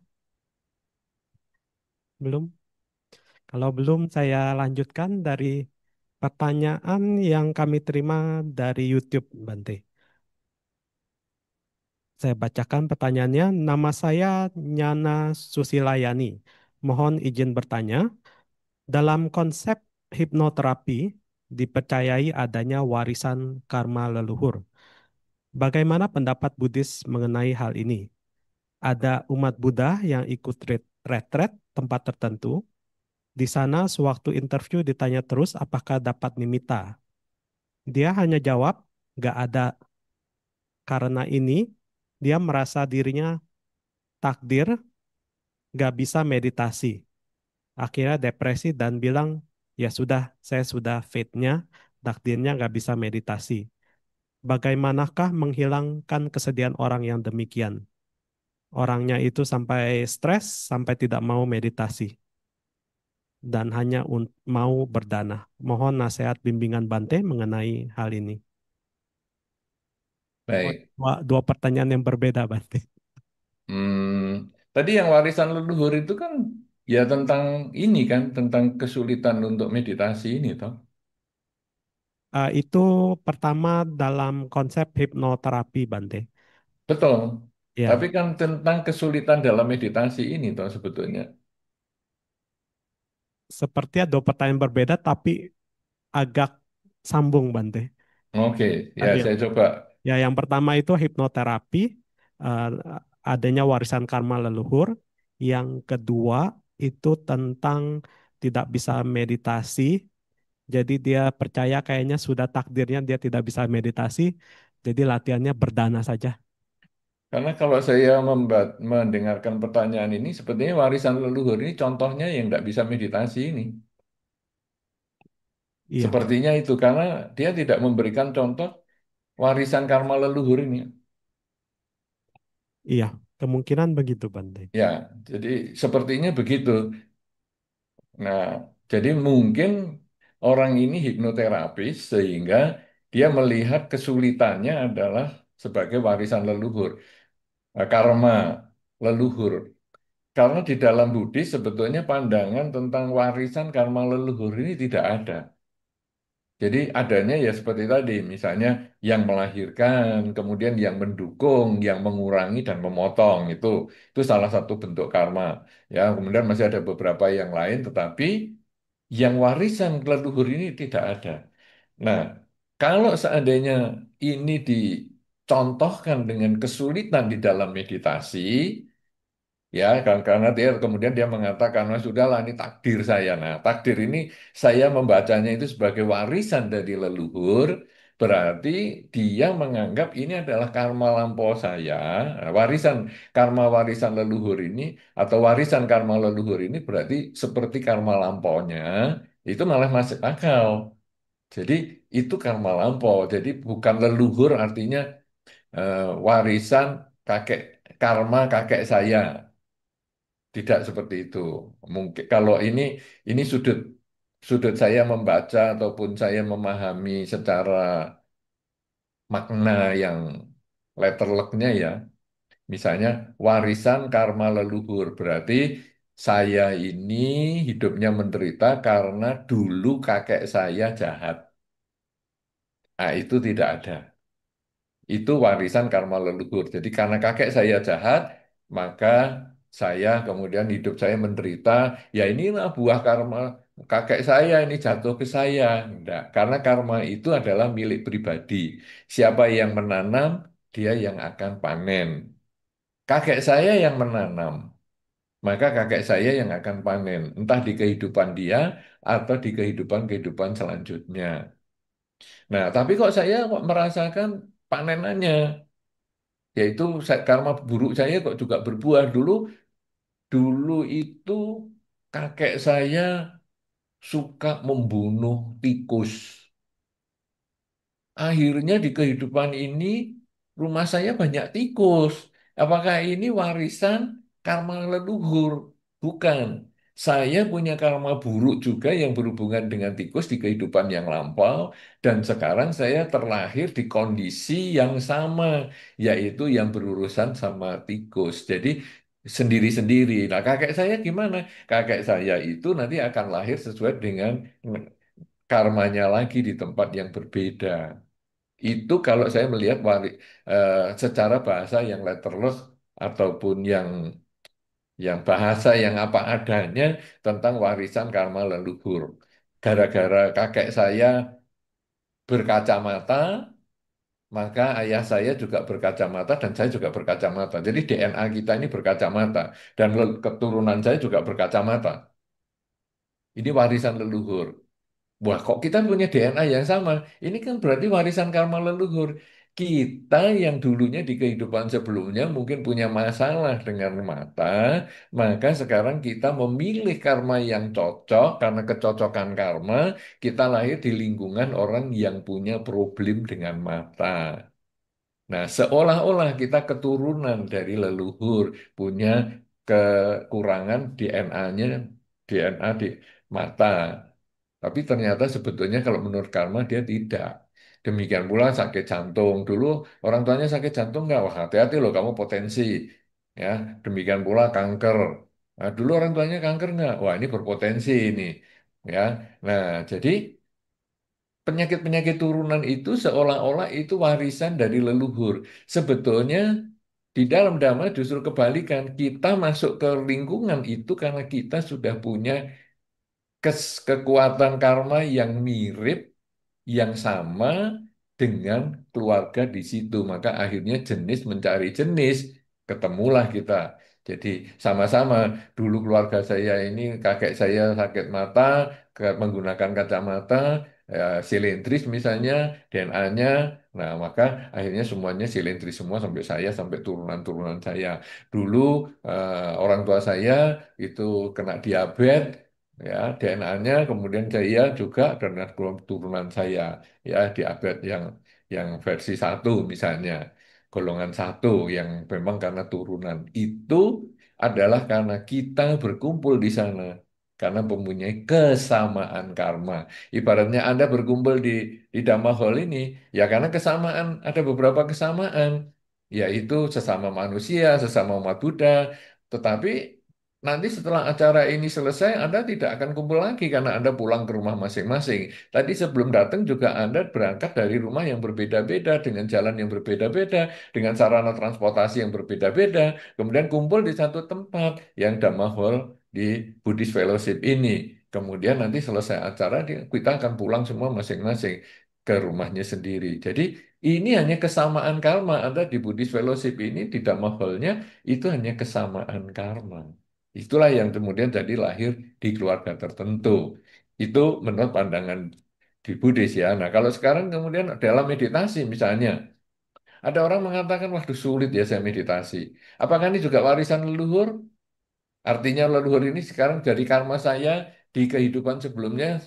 Belum? Kalau belum, saya lanjutkan dari pertanyaan yang kami terima dari YouTube, Bante. Saya bacakan pertanyaannya. Nama saya Nyana Susilayani. Mohon izin bertanya, dalam konsep hipnoterapi dipercayai adanya warisan karma leluhur. Bagaimana pendapat Buddhis mengenai hal ini? Ada umat Buddha yang ikut retret tempat tertentu. Di sana sewaktu interview ditanya terus apakah dapat nimita. Dia hanya jawab, gak ada. Karena ini, dia merasa dirinya takdir, gak bisa meditasi. Akhirnya depresi dan bilang, ya sudah, saya sudah fate-nya, takdirnya gak bisa meditasi. Bagaimanakah menghilangkan kesedihan orang yang demikian? Orangnya itu sampai stres, sampai tidak mau meditasi, dan hanya mau berdana. Mohon nasihat bimbingan Bante mengenai hal ini. Oh, Baik. dua pertanyaan yang berbeda, Bante. Tadi yang warisan leluhur itu kan ya tentang ini kan, tentang kesulitan untuk meditasi ini toh. Itu pertama dalam konsep hipnoterapi, Bante. Betul. Tapi Ya, kan tentang kesulitan dalam meditasi ini toh sebetulnya. sepertinya dua pertanyaan berbeda, tapi agak sambung, Bante. Oke, ya Ya, saya coba. ya, yang pertama itu hipnoterapi, eh, adanya warisan karma leluhur. Yang kedua itu tentang tidak bisa meditasi. Jadi dia percaya kayaknya sudah takdirnya dia tidak bisa meditasi. Jadi latihannya berdana saja. Karena kalau saya mendengarkan pertanyaan ini, sepertinya warisan leluhur ini contohnya yang tidak bisa meditasi ini. Iya, Sepertinya itu karena dia tidak memberikan contoh warisan karma leluhur ini. iya, kemungkinan begitu, Bante. Ya, jadi sepertinya begitu. Nah, jadi mungkin orang ini hipnoterapis sehingga dia melihat kesulitannya adalah sebagai warisan leluhur, karma leluhur. Karena di dalam Buddhis sebetulnya pandangan tentang warisan karma leluhur ini tidak ada. Jadi adanya ya seperti tadi, misalnya yang melahirkan, kemudian yang mendukung, yang mengurangi dan memotong itu salah satu bentuk karma. Ya, kemudian masih ada beberapa yang lain, tetapi yang warisan leluhur ini tidak ada. Nah, kalau seandainya ini dicontohkan dengan kesulitan di dalam meditasi, ya, karena dia kemudian dia mengatakan, "Nah, sudahlah ini takdir saya." Nah, takdir ini saya membacanya itu sebagai warisan dari leluhur, berarti dia menganggap ini adalah karma lampau saya. Nah, warisan leluhur ini atau warisan karma leluhur ini berarti seperti karma lampaunya, itu malah masuk akal. Jadi itu karma lampau. Jadi bukan leluhur artinya warisan kakek karma kakek saya. Tidak seperti itu. Mungkin kalau ini sudut sudut saya membaca ataupun saya memahami secara makna yang letterleknya ya. Misalnya warisan karma leluhur berarti saya ini hidupnya menderita karena dulu kakek saya jahat. Nah, itu tidak ada. Itu warisan karma leluhur. Jadi karena kakek saya jahat, maka saya kemudian hidup saya menderita. Ya inilah buah karma kakek saya ini jatuh ke saya. Enggak, karena karma itu adalah milik pribadi. Siapa yang menanam, dia yang akan panen. Kakek saya yang menanam, maka kakek saya yang akan panen. Entah di kehidupan dia atau di kehidupan-kehidupan selanjutnya. Nah, tapi kok saya kok merasakan panenannya? Yaitu karma buruk saya kok juga berbuah dulu itu kakek saya suka membunuh tikus. akhirnya di kehidupan ini rumah saya banyak tikus. Apakah ini warisan karma leluhur? Bukan. Saya punya karma buruk juga yang berhubungan dengan tikus di kehidupan yang lampau, dan sekarang saya terlahir di kondisi yang sama, yaitu yang berurusan sama tikus. Jadi sendiri-sendiri. Nah, kakek saya gimana? Kakek saya itu nanti akan lahir sesuai dengan karmanya lagi di tempat yang berbeda. Itu kalau saya melihat secara bahasa yang letterless ataupun yang bahasa yang apa adanya tentang warisan karma leluhur. Gara-gara kakek saya berkacamata, maka ayah saya juga berkacamata dan saya juga berkacamata. Jadi DNA kita ini berkacamata dan keturunan saya juga berkacamata. Ini warisan leluhur. Wah, kok kita punya DNA yang sama? Ini kan berarti warisan karma leluhur. Kita yang dulunya di kehidupan sebelumnya mungkin punya masalah dengan mata, maka sekarang kita memilih karma yang cocok karena kecocokan karma, kita lahir di lingkungan orang yang punya problem dengan mata. Nah, seolah-olah kita keturunan dari leluhur, punya kekurangan DNA-nya, DNA di mata. Tapi ternyata sebetulnya kalau menurut karma dia tidak. Demikian pula sakit jantung. Dulu orang tuanya sakit jantung nggak? Wah, hati-hati loh kamu potensi. Ya, demikian pula kanker. Nah, dulu orang tuanya kanker nggak? Wah, ini berpotensi ini. Ya, nah jadi penyakit-penyakit turunan itu seolah-olah itu warisan dari leluhur. Sebetulnya di dalam dhamma justru kebalikan. Kita masuk ke lingkungan itu karena kita sudah punya kekuatan karma yang mirip, yang sama dengan keluarga di situ. Maka akhirnya jenis mencari jenis, ketemulah kita. Jadi sama-sama dulu keluarga saya ini kakek saya sakit mata, menggunakan kacamata, silindris misalnya, DNA-nya. Nah, maka akhirnya semuanya silindris semua sampai saya, sampai turunan-turunan saya. Dulu orang tua saya itu kena diabetes, ya DNA-nya kemudian saya juga dan turunan saya ya diabetes yang versi satu misalnya golongan satu yang memang karena turunan itu adalah karena kita berkumpul di sana karena mempunyai kesamaan karma. Ibaratnya Anda berkumpul di Dhamma Hall ini ya karena kesamaan, ada beberapa kesamaan, yaitu sesama manusia, sesama umat Buddha, tetapi nanti setelah acara ini selesai, Anda tidak akan kumpul lagi karena Anda pulang ke rumah masing-masing. Tadi sebelum datang juga Anda berangkat dari rumah yang berbeda-beda, dengan jalan yang berbeda-beda, dengan sarana transportasi yang berbeda-beda, kemudian kumpul di satu tempat yang Dhamma Hall di Buddhist Fellowship ini. Kemudian nanti selesai acara, kita akan pulang semua masing-masing ke rumahnya sendiri. Jadi ini hanya kesamaan karma. Anda di Buddhist Fellowship ini, di Dhamma Hall-nya, itu hanya kesamaan karma. Itulah yang kemudian jadi lahir di keluarga tertentu. Itu menurut pandangan di Buddhis ya. Nah, kalau sekarang kemudian dalam meditasi misalnya, ada orang mengatakan, waduh sulit ya saya meditasi. Apakah ini juga warisan leluhur? Artinya leluhur ini sekarang dari karma saya di kehidupan sebelumnya,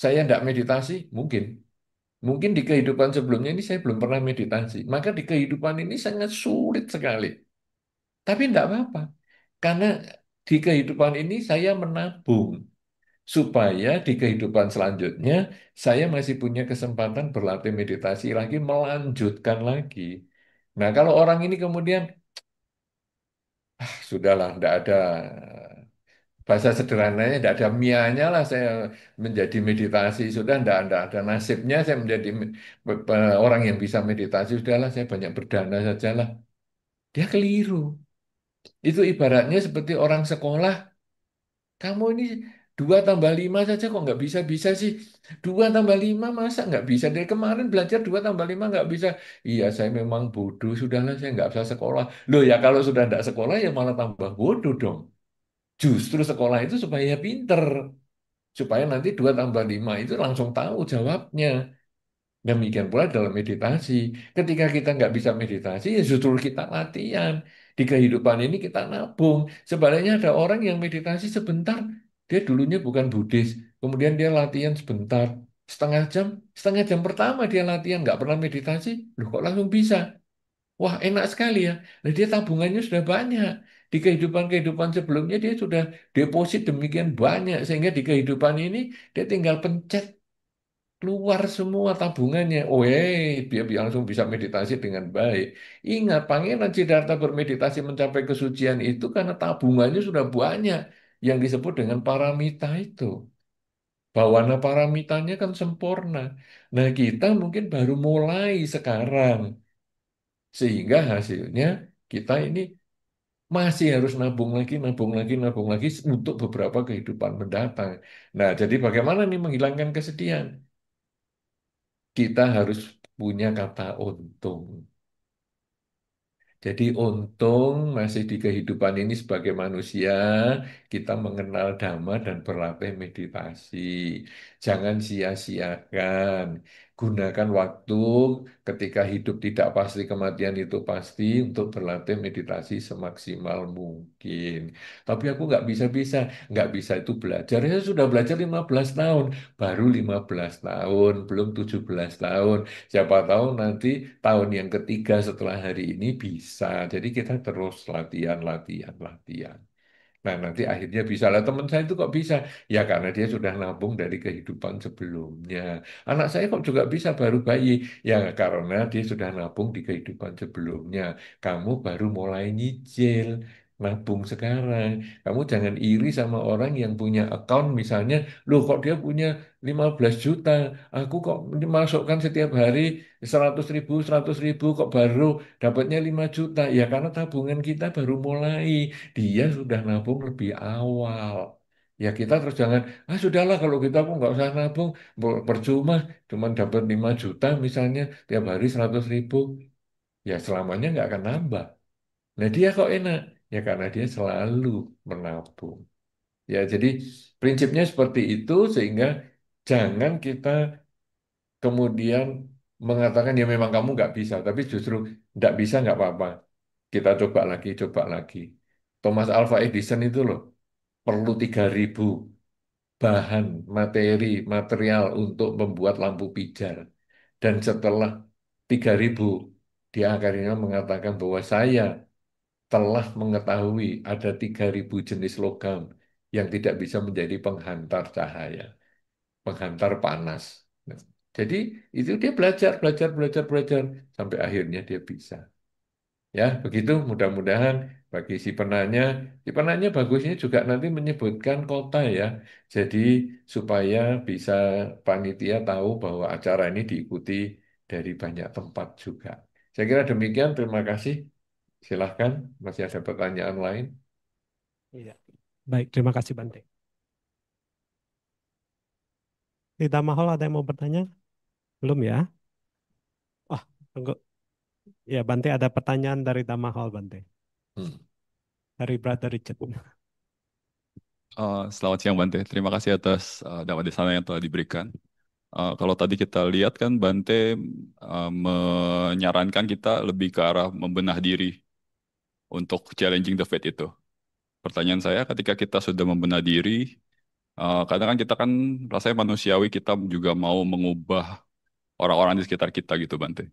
saya tidak meditasi? Mungkin. Mungkin di kehidupan sebelumnya ini saya belum pernah meditasi. Maka di kehidupan ini sangat sulit sekali. Tapi tidak apa-apa. Karena di kehidupan ini saya menabung supaya di kehidupan selanjutnya saya masih punya kesempatan berlatih meditasi lagi, melanjutkan lagi. Nah, kalau orang ini kemudian sudahlah, tidak ada bahasa sederhananya, tidak ada mianya lah saya menjadi meditasi, sudah tidak ada nasibnya saya menjadi orang yang bisa meditasi, sudahlah saya banyak berdana sajalah. Dia keliru. Itu ibaratnya seperti orang sekolah. Kamu ini 2 tambah 5 saja kok nggak bisa-bisa sih. 2 tambah 5 masa nggak bisa? Dari kemarin belajar 2 tambah 5 nggak bisa. Iya saya memang bodoh, sudahlah saya nggak bisa sekolah. Loh ya kalau sudah nggak sekolah ya malah tambah bodoh dong. Justru sekolah itu supaya pinter. Supaya nanti 2 tambah 5 itu langsung tahu jawabnya. Demikian pula dalam meditasi. Ketika kita nggak bisa meditasi, ya justru kita latihan. Di kehidupan ini kita nabung. Sebaliknya ada orang yang meditasi sebentar, dia dulunya bukan Buddhis, kemudian dia latihan sebentar. setengah jam pertama dia latihan nggak pernah meditasi, loh kok langsung bisa? Wah, enak sekali ya. Nah, dia tabungannya sudah banyak. Di kehidupan-kehidupan sebelumnya dia sudah deposit demikian banyak sehingga di kehidupan ini dia tinggal pencet keluar semua tabungannya. Oh, dia langsung bisa meditasi dengan baik. Ingat, Pangeran Siddhartha bermeditasi mencapai kesucian itu karena tabungannya sudah banyak yang disebut dengan paramita itu. Bawana paramitanya kan sempurna. Nah, kita mungkin baru mulai sekarang. Sehingga hasilnya kita ini masih harus nabung lagi, nabung lagi, nabung lagi untuk beberapa kehidupan mendatang. Nah, jadi bagaimana nih menghilangkan kesedihan? Kita harus punya kata untung. Jadi untung masih di kehidupan ini sebagai manusia, kita mengenal dhamma dan berlatih meditasi. Jangan sia-siakan. Gunakan waktu ketika hidup tidak pasti, kematian itu pasti untuk berlatih meditasi semaksimal mungkin. Tapi aku nggak bisa itu belajar. Ya sudah belajar 15 tahun, baru 15 tahun, belum 17 tahun. Siapa tahu nanti tahun yang ketiga setelah hari ini bisa. Jadi kita terus latihan, latihan, latihan. Nah, nanti akhirnya bisa lah. Teman saya itu kok bisa? Ya karena dia sudah nabung dari kehidupan sebelumnya. Anak saya kok juga bisa baru bayi? Ya karena dia sudah nabung di kehidupan sebelumnya. Kamu baru mulai nyicil. Nabung sekarang. Kamu jangan iri sama orang yang punya account misalnya, loh kok dia punya 15 juta, aku kok dimasukkan setiap hari 100 ribu, 100 ribu, kok baru dapatnya 5 juta. Ya karena tabungan kita baru mulai, dia sudah nabung lebih awal. Ya kita terus jangan, sudahlah kalau gitu aku nggak usah nabung, percuma, cuman dapat 5 juta misalnya, tiap hari 100 ribu, ya selamanya nggak akan nambah. Nah dia kok enak? Ya karena dia selalu menabung. Ya jadi prinsipnya seperti itu sehingga jangan kita kemudian mengatakan ya memang kamu nggak bisa, tapi justru nggak bisa nggak apa-apa. Kita coba lagi, coba lagi. Thomas Alva Edison itu loh, perlu 3.000 bahan, materi, material untuk membuat lampu pijar. Dan setelah 3.000 dia akhirnya mengatakan bahwa saya telah mengetahui ada 3.000 jenis logam yang tidak bisa menjadi penghantar cahaya, penghantar panas. Nah, jadi itu dia belajar, belajar, belajar, belajar sampai akhirnya dia bisa. Ya, begitu mudah-mudahan bagi si penanya bagusnya juga nanti menyebutkan kota ya. Jadi supaya bisa panitia tahu bahwa acara ini diikuti dari banyak tempat juga. Saya kira demikian, terima kasih. Silahkan, masih ada pertanyaan lain? Iya. Baik, terima kasih Bante. Tidak mahal ada yang mau bertanya? Belum ya? Wah, tunggu. Ya, Bante ada pertanyaan dari Damahal Bante. Hmm. Dari Brother Richard. Selamat siang Bante, terima kasih atas dakwah di sana yang telah diberikan. Kalau tadi kita lihat kan Bante menyarankan kita lebih ke arah membenah diri untuk challenging the fate itu. Pertanyaan saya, ketika kita sudah membenah diri, kadang kan kita kan rasanya manusiawi, kita juga mau mengubah orang-orang di sekitar kita gitu Bante.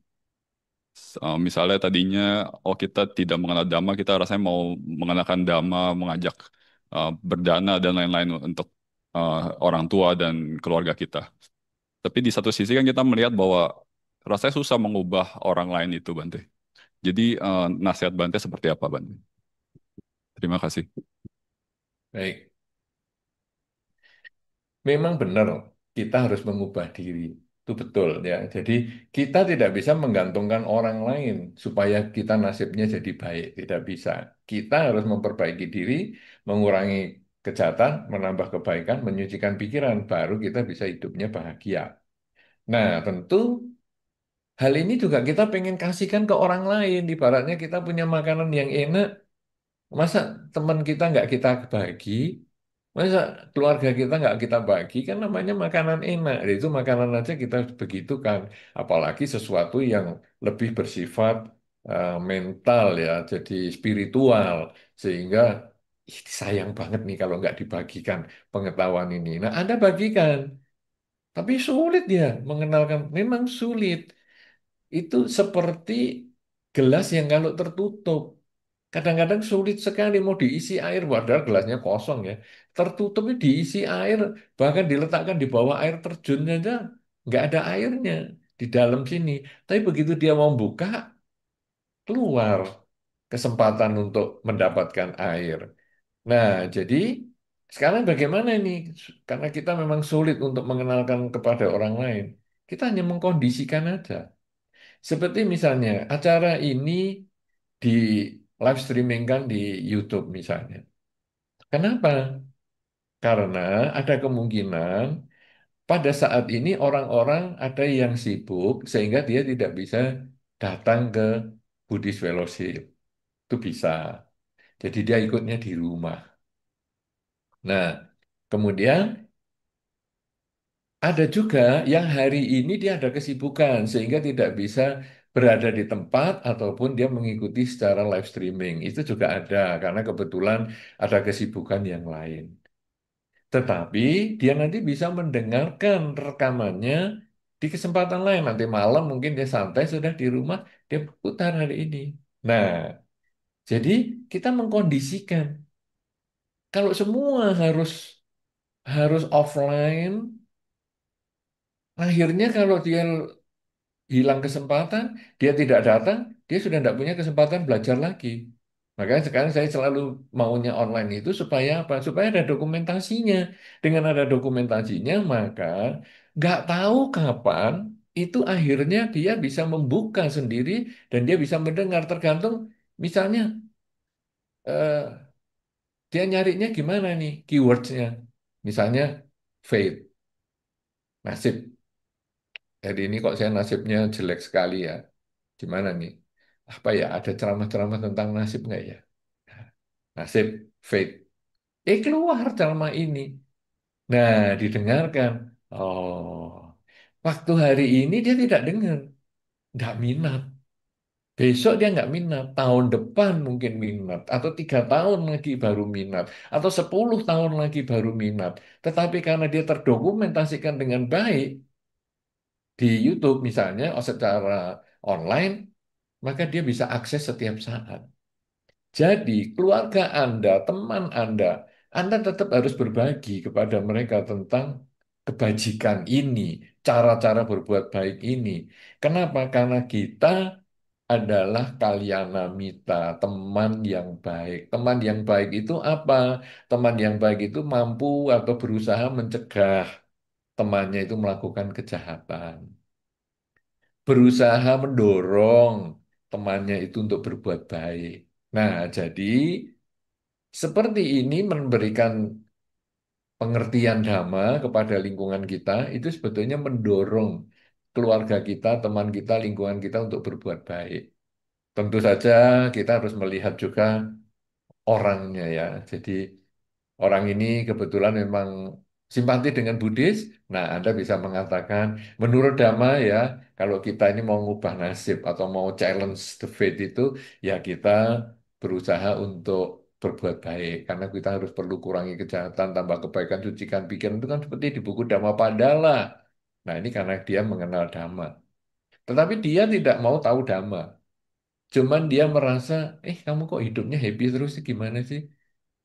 Misalnya tadinya, oh kita tidak mengenal dhamma, kita rasanya mau mengenakan dhamma, mengajak berdana dan lain-lain untuk orang tua dan keluarga kita. Tapi di satu sisi kan kita melihat bahwa rasanya susah mengubah orang lain itu, Bante. Jadi nasihat Bante seperti apa, Bante? Terima kasih. Baik, memang benar kita harus mengubah diri. Itu betul ya. Jadi kita tidak bisa menggantungkan orang lain supaya kita nasibnya jadi baik. Tidak bisa. Kita harus memperbaiki diri, mengurangi kejahatan, menambah kebaikan, menyucikan pikiran, baru kita bisa hidupnya bahagia. Nah, tentu hal ini juga kita pengen kasihkan ke orang lain. Ibaratnya kita punya makanan yang enak, masa teman kita nggak kita bagi, masa keluarga kita nggak kita bagi, kan namanya makanan enak. Jadi itu makanan aja kita begitu kan. Apalagi sesuatu yang lebih bersifat mental ya, jadi spiritual. Sehingga sayang banget nih kalau nggak dibagikan pengetahuan ini. Nah, Anda bagikan. Tapi sulit dia mengenalkan, memang sulit. Itu seperti gelas yang kalau tertutup. Kadang-kadang sulit sekali mau diisi air, padahal gelasnya kosong ya. Tertutupnya diisi air, bahkan diletakkan di bawah air terjun aja, nggak ada airnya di dalam sini. Tapi begitu dia mau buka, keluar kesempatan untuk mendapatkan air. Nah, jadi sekarang bagaimana ini? Karena kita memang sulit untuk mengenalkan kepada orang lain. Kita hanya mengkondisikan aja. Seperti misalnya acara ini di live streaming kan di YouTube misalnya. Kenapa? Karena ada kemungkinan pada saat ini orang-orang ada yang sibuk sehingga dia tidak bisa datang ke Buddhist Fellowship. Itu bisa. Jadi dia ikutnya di rumah. Nah, kemudian ada juga yang hari ini dia ada kesibukan sehingga tidak bisa berada di tempat ataupun dia mengikuti secara live streaming. Itu juga ada karena kebetulan ada kesibukan yang lain. Tetapi dia nanti bisa mendengarkan rekamannya di kesempatan lain. Nanti malam mungkin dia santai sudah di rumah, dia putar hari ini. Nah, jadi kita mengkondisikan. Kalau semua harus harus offline, akhirnya kalau dia hilang kesempatan, dia tidak datang, dia sudah tidak punya kesempatan belajar lagi. Makanya sekarang saya selalu maunya online itu supaya apa? Supaya ada dokumentasinya. Dengan ada dokumentasinya, maka nggak tahu kapan itu akhirnya dia bisa membuka sendiri dan dia bisa mendengar tergantung misalnya eh, dia nyarinya gimana nih keywordsnya. Misalnya fate, nasib. Hari ini kok saya nasibnya jelek sekali ya. Gimana nih? Apa ya? Ada ceramah-ceramah tentang nasib nggak ya? Nasib, fate. Keluar ceramah ini. Nah, didengarkan. Oh, waktu hari ini dia tidak dengar, nggak minat. Besok dia nggak minat. Tahun depan mungkin minat. Atau 3 tahun lagi baru minat. Atau 10 tahun lagi baru minat. Tetapi karena dia terdokumentasikan dengan baik di YouTube misalnya, secara online, maka dia bisa akses setiap saat. Jadi, keluarga Anda, teman Anda tetap harus berbagi kepada mereka tentang kebajikan ini, cara-cara berbuat baik ini. Kenapa? Karena kita adalah kalyana mita, teman yang baik. Teman yang baik itu apa? Teman yang baik itu mampu atau berusaha mencegah temannya itu melakukan kejahatan. Berusaha mendorong temannya itu untuk berbuat baik. Nah, jadi seperti ini memberikan pengertian dhamma kepada lingkungan kita itu sebetulnya mendorong keluarga kita, teman kita, lingkungan kita untuk berbuat baik. Tentu saja kita harus melihat juga orangnya ya. Jadi orang ini kebetulan memang simpati dengan Buddhis. Nah, Anda bisa mengatakan, menurut Dhamma ya, kalau kita ini mau ngubah nasib atau mau challenge the fate itu, ya kita berusaha untuk berbuat baik. Karena kita harus perlu kurangi kejahatan, tambah kebaikan, sucikan pikiran. Itu kan seperti di buku Dhammapadala. Nah, ini karena dia mengenal Dhamma. Tetapi dia tidak mau tahu Dhamma. Cuman dia merasa, kamu kok hidupnya happy terus sih, gimana sih?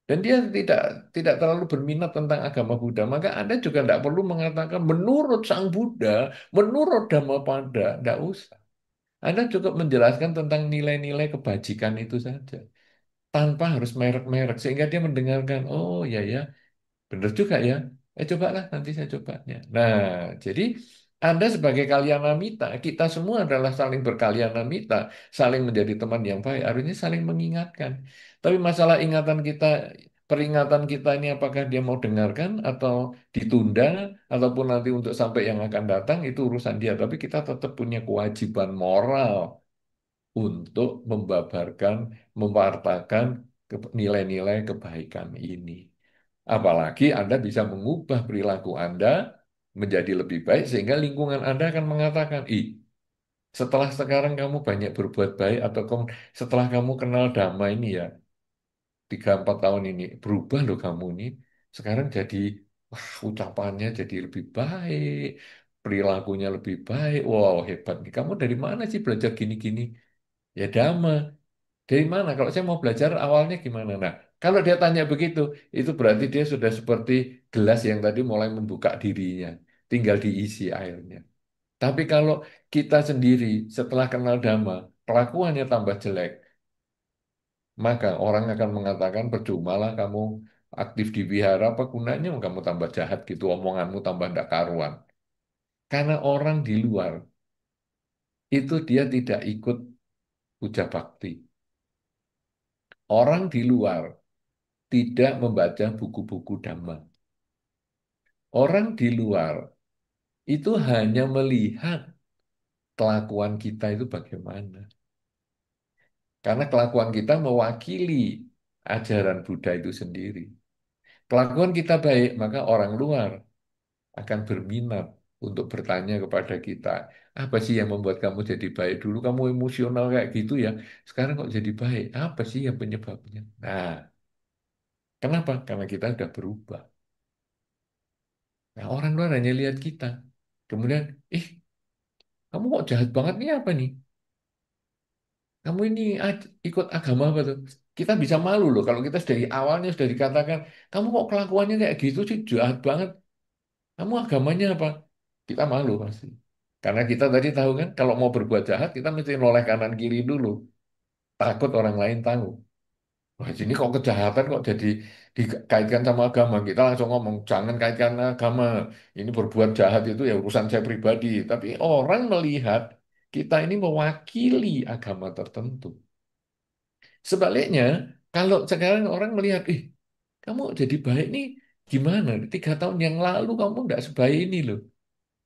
Dan dia tidak tidak terlalu berminat tentang agama Buddha, maka Anda juga tidak perlu mengatakan menurut Sang Buddha, menurut Dhammapada, tidak usah. Anda cukup menjelaskan tentang nilai-nilai kebajikan itu saja, tanpa harus merek-merek, sehingga dia mendengarkan, oh ya ya, benar juga ya. Cobalah nanti saya cobanya. Nah, jadi Anda sebagai kalyanamita, kita semua adalah saling berkalyanamita, saling menjadi teman yang baik, harusnya saling mengingatkan. Tapi masalah ingatan kita, peringatan kita ini apakah dia mau dengarkan atau ditunda, ataupun nanti untuk sampai yang akan datang, itu urusan dia. Tapi kita tetap punya kewajiban moral untuk membabarkan, mewartakan nilai-nilai kebaikan ini. Apalagi Anda bisa mengubah perilaku Anda menjadi lebih baik sehingga lingkungan Anda akan mengatakan, setelah sekarang kamu banyak berbuat baik atau setelah kamu kenal Dhamma ini ya, 3-4 tahun ini, berubah loh kamu ini. Sekarang jadi wah, ucapannya jadi lebih baik, perilakunya lebih baik. Wow, hebat nih. Kamu dari mana sih belajar gini-gini? Ya Dhamma. Dari mana? Kalau saya mau belajar awalnya gimana? Nah, kalau dia tanya begitu, itu berarti dia sudah seperti gelas yang tadi mulai membuka dirinya, tinggal diisi airnya. Tapi kalau kita sendiri setelah kenal Dhamma, kelakuannya tambah jelek, maka orang akan mengatakan percuma lah kamu aktif di wihara, apa gunanya kamu tambah jahat gitu, omonganmu tambah ndak karuan. Karena orang di luar itu dia tidak ikut puja bakti. Orang di luar tidak membaca buku-buku Dhamma. Orang di luar itu hanya melihat kelakuan kita itu bagaimana. Karena kelakuan kita mewakili ajaran Buddha itu sendiri. Kelakuan kita baik, maka orang luar akan berminat untuk bertanya kepada kita, apa sih yang membuat kamu jadi baik? Dulu kamu emosional kayak gitu ya, sekarang kok jadi baik? Apa sih yang penyebabnya? Nah, kenapa? Karena kita sudah berubah. Nah, orang luar hanya lihat kita. Kemudian, kamu kok jahat banget nih apa nih? Kamu ini ikut agama apa tuh? Kita bisa malu loh kalau kita dari awalnya sudah dikatakan, kamu kok kelakuannya kayak gitu sih, jahat banget. Kamu agamanya apa? Kita malu pasti. Karena kita tadi tahu kan, kalau mau berbuat jahat, kita mesti noleh kanan kiri dulu. Takut orang lain tahu. Wah, ini kok kejahatan kok jadi dikaitkan sama agama. Kita langsung ngomong, jangan kaitkan agama. Ini berbuat jahat itu ya urusan saya pribadi. Tapi orang melihat kita ini mewakili agama tertentu. Sebaliknya, kalau sekarang orang melihat, kamu jadi baik nih, gimana? 3 tahun yang lalu kamu nggak sebaik ini loh.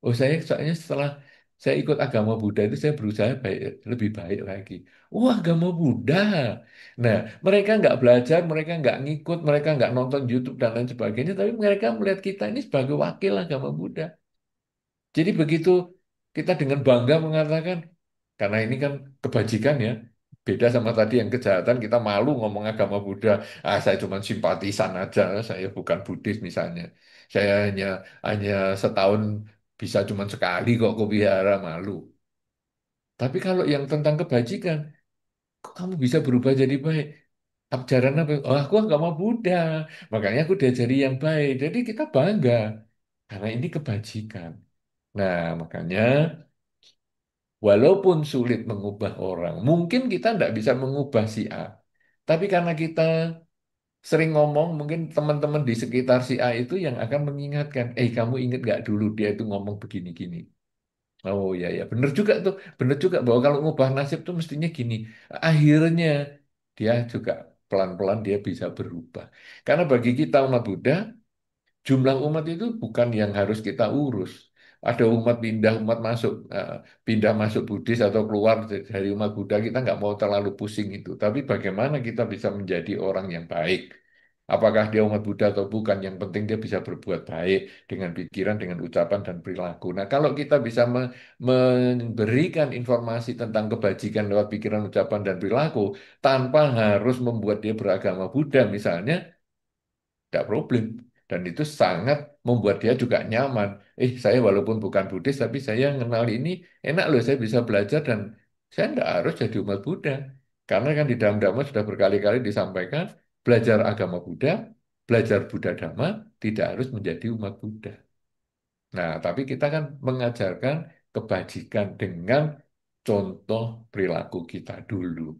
Oh, saya soalnya setelah saya ikut agama Buddha itu saya berusaha lebih baik lagi. Oh, agama Buddha. Nah, mereka nggak belajar, mereka nggak ngikut, mereka nggak nonton YouTube dan lain sebagainya, tapi mereka melihat kita ini sebagai wakil agama Buddha. Jadi begitu kita dengan bangga mengatakan, karena ini kan kebajikan ya, beda sama tadi yang kejahatan, kita malu ngomong agama Buddha. Ah, saya cuma simpatisan aja, saya bukan Buddhis misalnya. Saya hanya setahun bisa cuma sekali kok ke wihara, malu. Tapi kalau yang tentang kebajikan, kok kamu bisa berubah jadi baik? Ajaran apa? Oh, aku agama Buddha, makanya aku diajari yang baik. Jadi kita bangga karena ini kebajikan. Nah, makanya walaupun sulit mengubah orang, mungkin kita tidak bisa mengubah si A. Tapi karena kita sering ngomong, mungkin teman-teman di sekitar si A itu yang akan mengingatkan, kamu ingat gak dulu dia itu ngomong begini-gini. Oh ya ya, bener juga tuh, bener juga bahwa kalau ngubah nasib tuh mestinya gini. Akhirnya dia juga pelan-pelan dia bisa berubah. Karena bagi kita umat Buddha, jumlah umat itu bukan yang harus kita urus. Ada umat pindah, umat masuk, pindah masuk Buddhis atau keluar dari umat Buddha, kita nggak mau terlalu pusing itu. Tapi bagaimana kita bisa menjadi orang yang baik? Apakah dia umat Buddha atau bukan? Yang penting dia bisa berbuat baik dengan pikiran, dengan ucapan, dan perilaku. Nah, kalau kita bisa memberikan informasi tentang kebajikan lewat pikiran, ucapan, dan perilaku, tanpa harus membuat dia beragama Buddha misalnya, tidak problem. Dan itu sangat membuat dia juga nyaman. Saya walaupun bukan Buddhis, tapi saya kenal ini enak loh, saya bisa belajar dan saya tidak harus jadi umat Buddha. Karena kan di dalam Dhamma sudah berkali-kali disampaikan, belajar agama Buddha, belajar Buddha Dhamma, tidak harus menjadi umat Buddha. Nah, tapi kita kan mengajarkan kebajikan dengan contoh perilaku kita dulu.